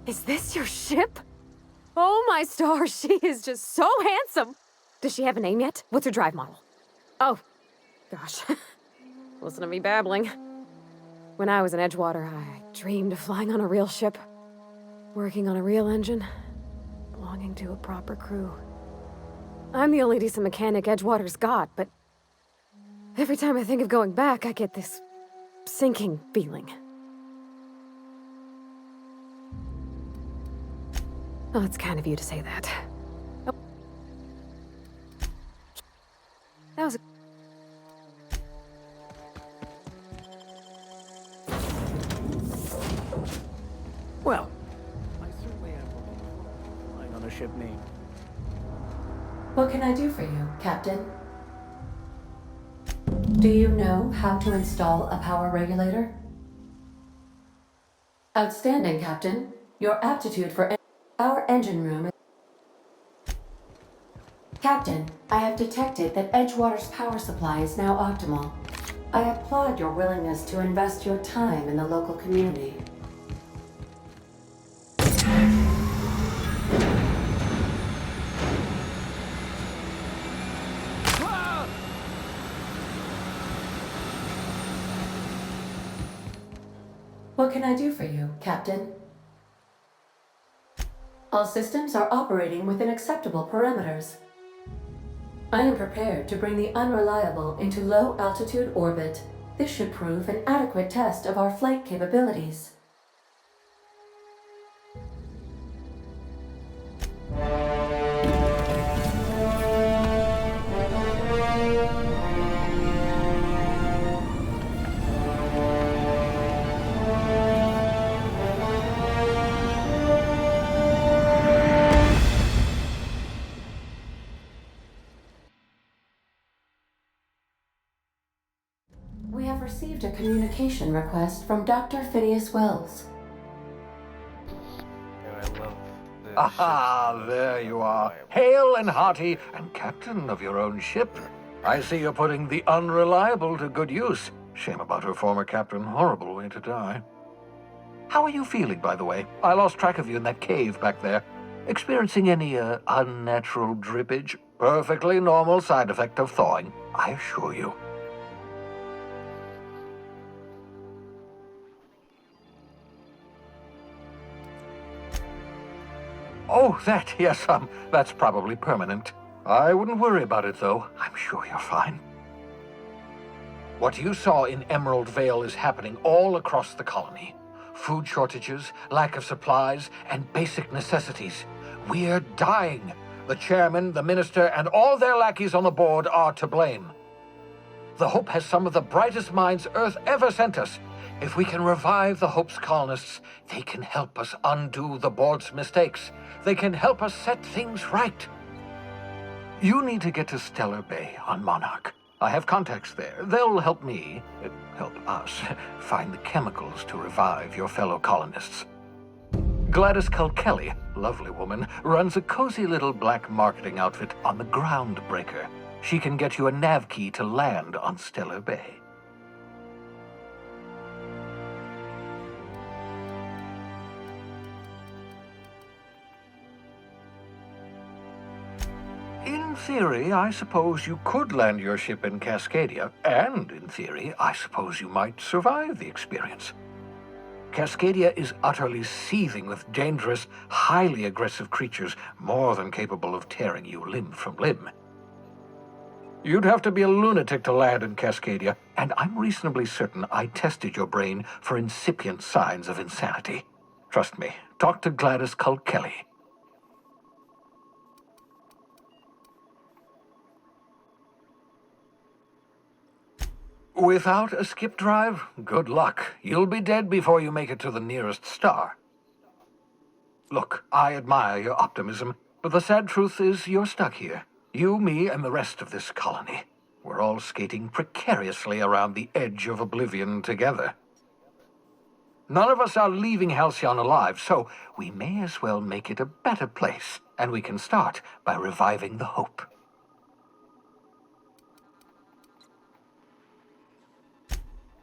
Is this your ship? Oh my stars, she is just so handsome. Does she have a name yet? What's her drive model? Oh, gosh. Listen to me babbling. When I was in Edgewater, I dreamed of flying on a real ship, working on a real engine, belonging to a proper crew. I'm the only decent mechanic Edgewater's got, but every time I think of going back, I get this sinking feeling. Oh, it's kind of you to say that. Oh. That was a... Well, I certainly am flying on a ship named. What can I do for you, Captain? Do you know how to install a power regulator? Outstanding, Captain. Your aptitude for our engine room. Captain, I have detected that Edgewater's power supply is now optimal. I applaud your willingness to invest your time in the local community. What can I do for you, Captain? All systems are operating within acceptable parameters. I am prepared to bring the unreliable into low-altitude orbit. This should prove an adequate test of our flight capabilities. We have received a communication request from Dr. Phineas Wells. And I love the Aha, ship's there you are. reliable. Hail and hearty, and captain of your own ship. I see you're putting the unreliable to good use. Shame about her former captain. Horrible way to die. How are you feeling, by the way? I lost track of you in that cave back there. Experiencing any, unnatural drippage? Perfectly normal side effect of thawing, I assure you. Oh, that, yes, that's probably permanent. I wouldn't worry about it, though. I'm sure you're fine. What you saw in Emerald Vale is happening all across the colony. Food shortages, lack of supplies, and basic necessities. We're dying. The chairman, the minister, and all their lackeys on the board are to blame. The Hope has some of the brightest minds Earth ever sent us. If we can revive the Hope's colonists, they can help us undo the board's mistakes. They can help us set things right. You need to get to Stellar Bay on Monarch. I have contacts there. They'll help me, help us, find the chemicals to revive your fellow colonists. Gladys Culkelly, lovely woman, runs a cozy little black marketing outfit on the Groundbreaker. She can get you a nav key to land on Stellar Bay. In theory, I suppose you could land your ship in Cascadia, and in theory, I suppose you might survive the experience. Cascadia is utterly seething with dangerous, highly aggressive creatures more than capable of tearing you limb from limb. You'd have to be a lunatic to land in Cascadia, and I'm reasonably certain I tested your brain for incipient signs of insanity. Trust me, talk to Gladys Culkelly. Without a skip drive, good luck. You'll be dead before you make it to the nearest star. Look, I admire your optimism, but the sad truth is you're stuck here. You, me, and the rest of this colony. We're all skating precariously around the edge of oblivion together. None of us are leaving Halcyon alive, so we may as well make it a better place, and we can start by reviving the Hope.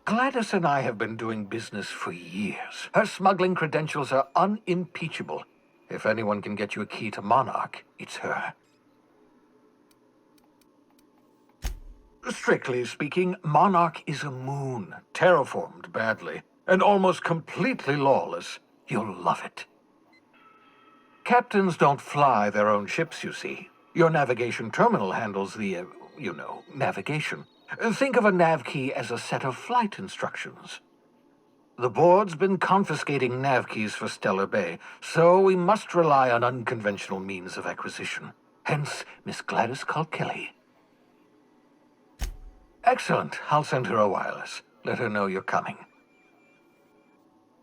Gladys and I have been doing business for years. Her smuggling credentials are unimpeachable. If anyone can get you a key to Monarch, it's her. Strictly speaking, Monarch is a moon, terraformed badly, and almost completely lawless. You'll love it. Captains don't fly their own ships, you see. Your navigation terminal handles the, navigation. Think of a nav key as a set of flight instructions. The board's been confiscating nav keys for Stellar Bay, so we must rely on unconventional means of acquisition. Hence, Miss Gladys Culkelly. Excellent. I'll send her a wireless. Let her know you're coming.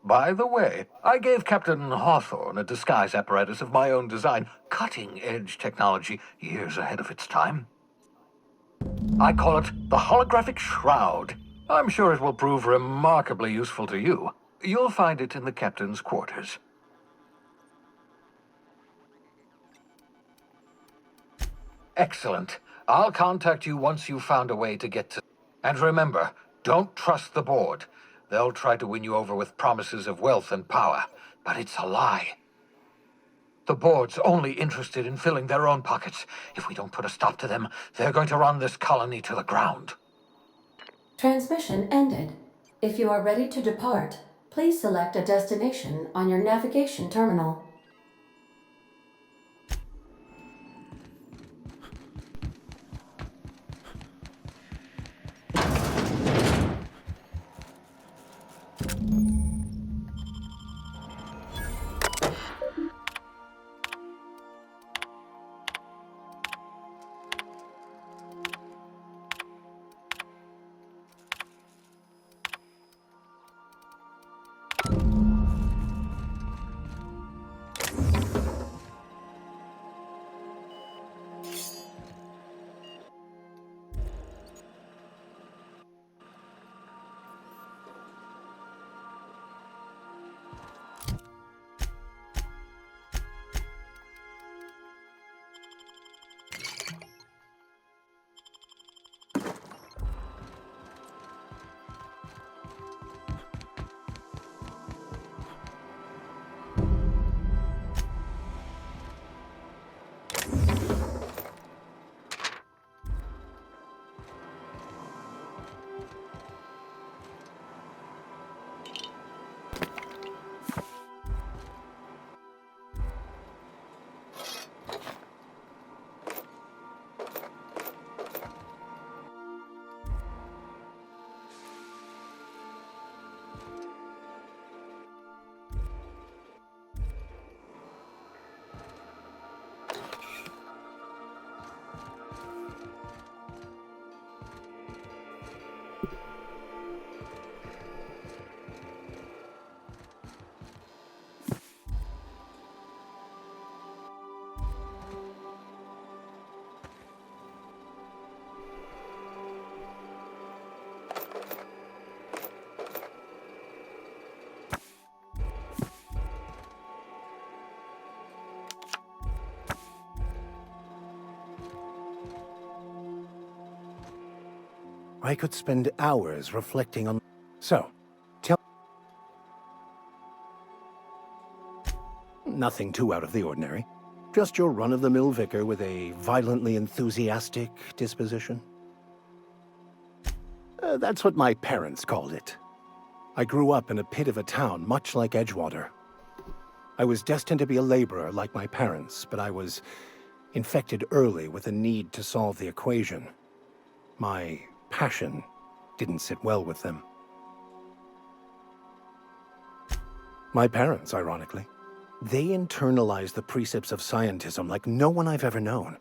By the way, I gave Captain Hawthorne a disguise apparatus of my own design, cutting-edge technology years ahead of its time. I call it the Holographic Shroud. I'm sure it will prove remarkably useful to you. You'll find it in the captain's quarters. Excellent. I'll contact you once you've found a way to get to... And remember, don't trust the board. They'll try to win you over with promises of wealth and power, but it's a lie. The board's only interested in filling their own pockets. If we don't put a stop to them, they're going to run this colony to the ground. Transmission ended. If you are ready to depart, Please select a destination on your navigation terminal. I could spend hours reflecting on... So, tell... Nothing too out of the ordinary. Just your run-of-the-mill vicar with a violently enthusiastic disposition. That's what my parents called it. I grew up in a pit of a town, much like Edgewater. I was destined to be a laborer like my parents, but I was infected early with a need to solve the equation. My passion didn't sit well with them. My parents, ironically, they internalized the precepts of scientism like no one I've ever known.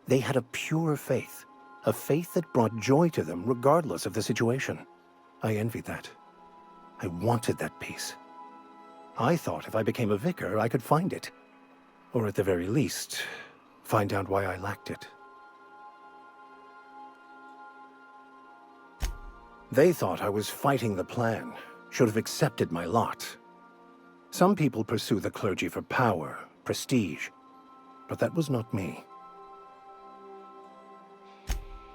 They had a pure faith, a faith that brought joy to them regardless of the situation. I envied that. I wanted that peace. I thought if I became a vicar, I could find it. Or at the very least, find out why I lacked it. They thought I was fighting the plan, should have accepted my lot. Some people pursue the clergy for power, prestige, but that was not me.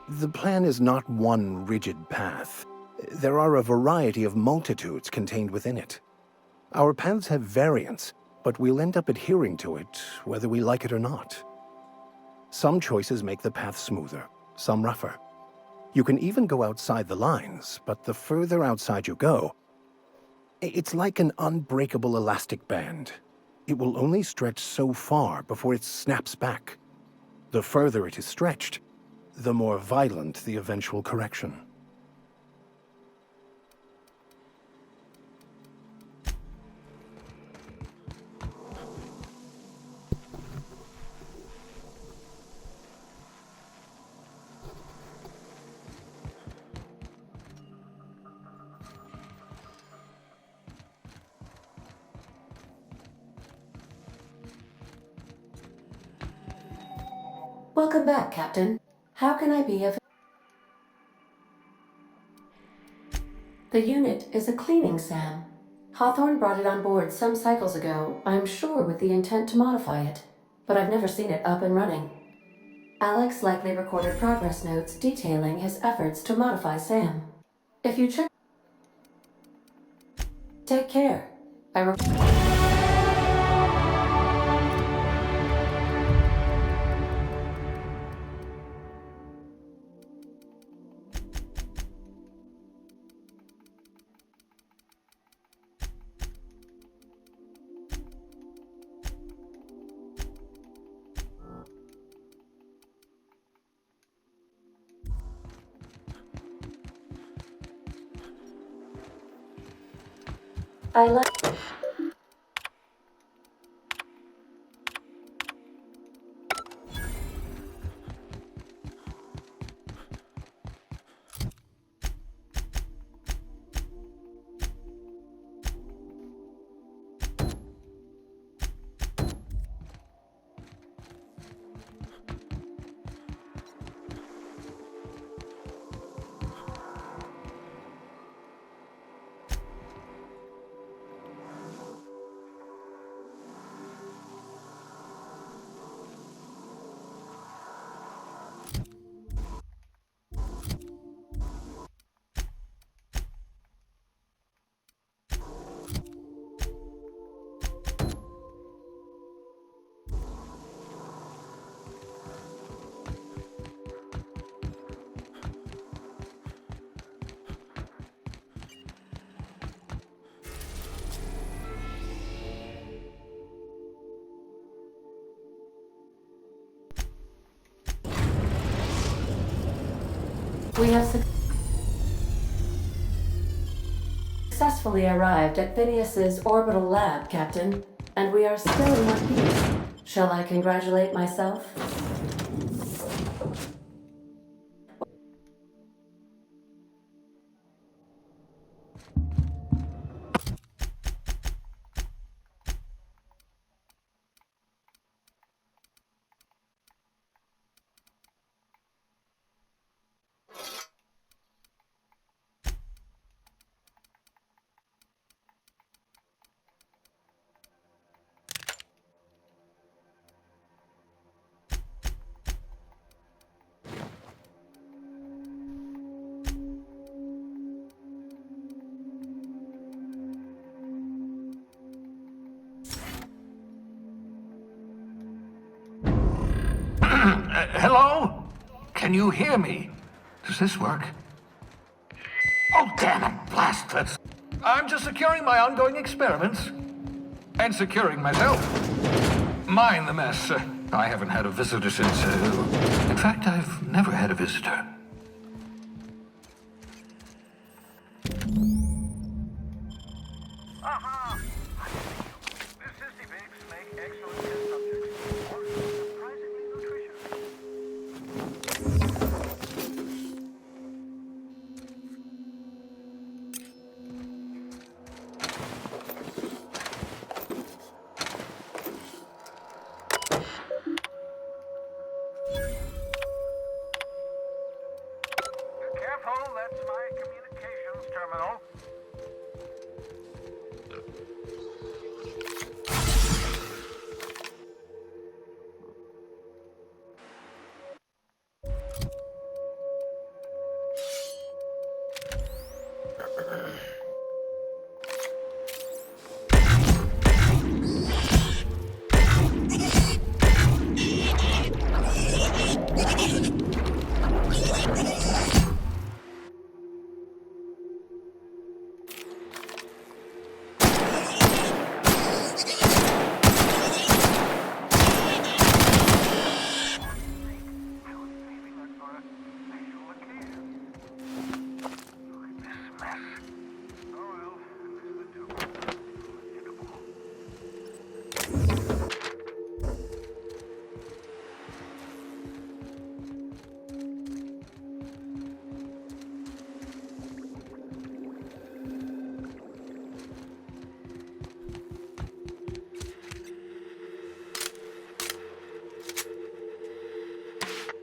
The plan is not one rigid path. There are a variety of multitudes contained within it. Our paths have variance, but we'll end up adhering to it, whether we like it or not. Some choices make the path smoother, some rougher. You can even go outside the lines, but the further outside you go, it's like an unbreakable elastic band. It will only stretch so far before it snaps back. The further it is stretched, the more violent the eventual correction. Welcome back, Captain. How can I be of... The unit is a cleaning SAM. Hawthorne brought it on board some cycles ago, I'm sure with the intent to modify it, but I've never seen it up and running. Alex likely recorded progress notes detailing his efforts to modify SAM. If you check... Take care. I like. We have successfully arrived at Phineas's orbital lab, Captain, and we are still in one piece. Shall I congratulate myself? Hello? Can you hear me? Does this work? Oh, damn it, blast it. I'm just securing my ongoing experiments. And securing myself. Mind the mess. I haven't had a visitor since, in fact, I've never had a visitor. Aha! These sissy bakes make excellent test subjects. Also surprisingly nutritious. Careful, that's my communications terminal.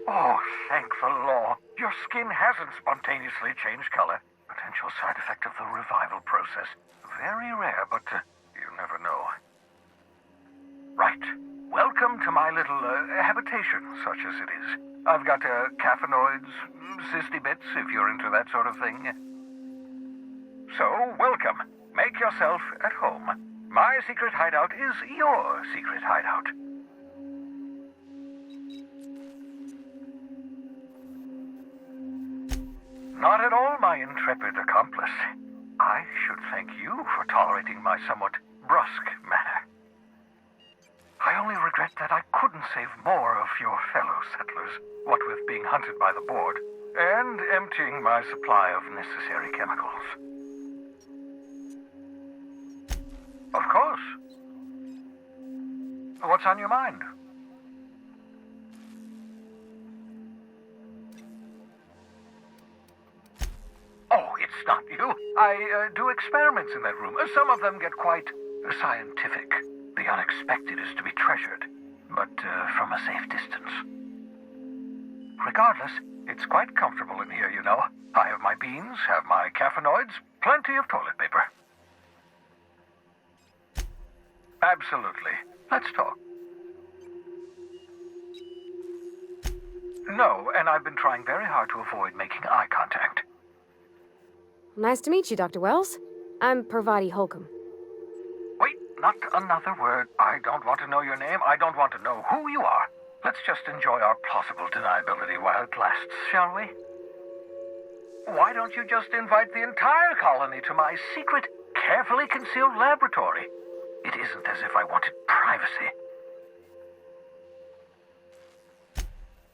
Oh, thank the law. Your skin hasn't spontaneously changed color. Potential side effect of the revival process. Very rare, but you never know. Right. Welcome to my little habitation, such as it is. I've got caffeinoids, cysty bits, if you're into that sort of thing. So, welcome. Make yourself at home. My secret hideout is your secret hideout. Not at all, my intrepid accomplice. I should thank you for tolerating my somewhat brusque manner. I only regret that I couldn't save more of your fellow settlers, what with being hunted by the board, and emptying my supply of necessary chemicals. What's on your mind? Oh, it's not you. I do experiments in that room. Some of them get quite scientific. The unexpected is to be treasured, but from a safe distance. Regardless, it's quite comfortable in here, you know. I have my beans, have my caffeinoids, plenty of toilet paper. Absolutely. Let's talk. No, and I've been trying very hard to avoid making eye contact. Nice to meet you, Dr. Wells. I'm Parvati Holcomb. Wait, not another word. I don't want to know your name. I don't want to know who you are. Let's just enjoy our plausible deniability while it lasts, shall we? Why don't you just invite the entire colony to my secret, carefully concealed laboratory? It isn't as if I wanted privacy.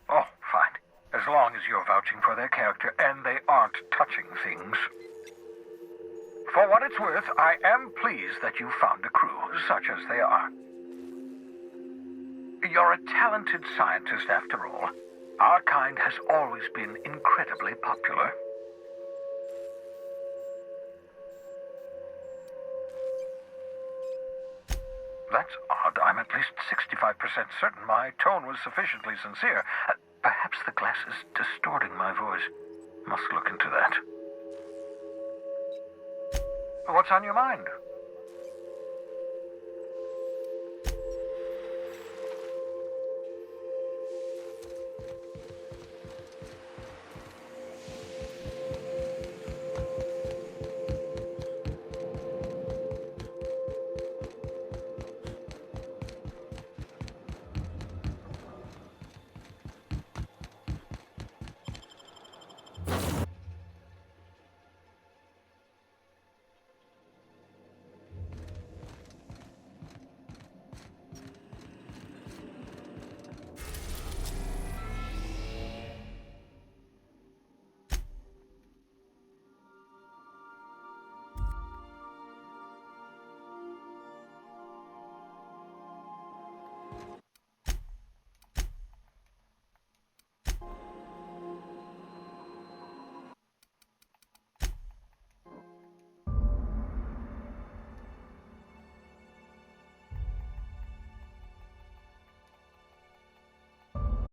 Oh, fine. As long as you're vouching for their character and they aren't touching things. For what it's worth, I am pleased that you found a crew, such as they are. You're a talented scientist, after all. Our kind has always been incredibly popular. That's odd. I'm at least 65% certain my tone was sufficiently sincere. Perhaps the glass is distorting my voice. Must look into that. What's on your mind?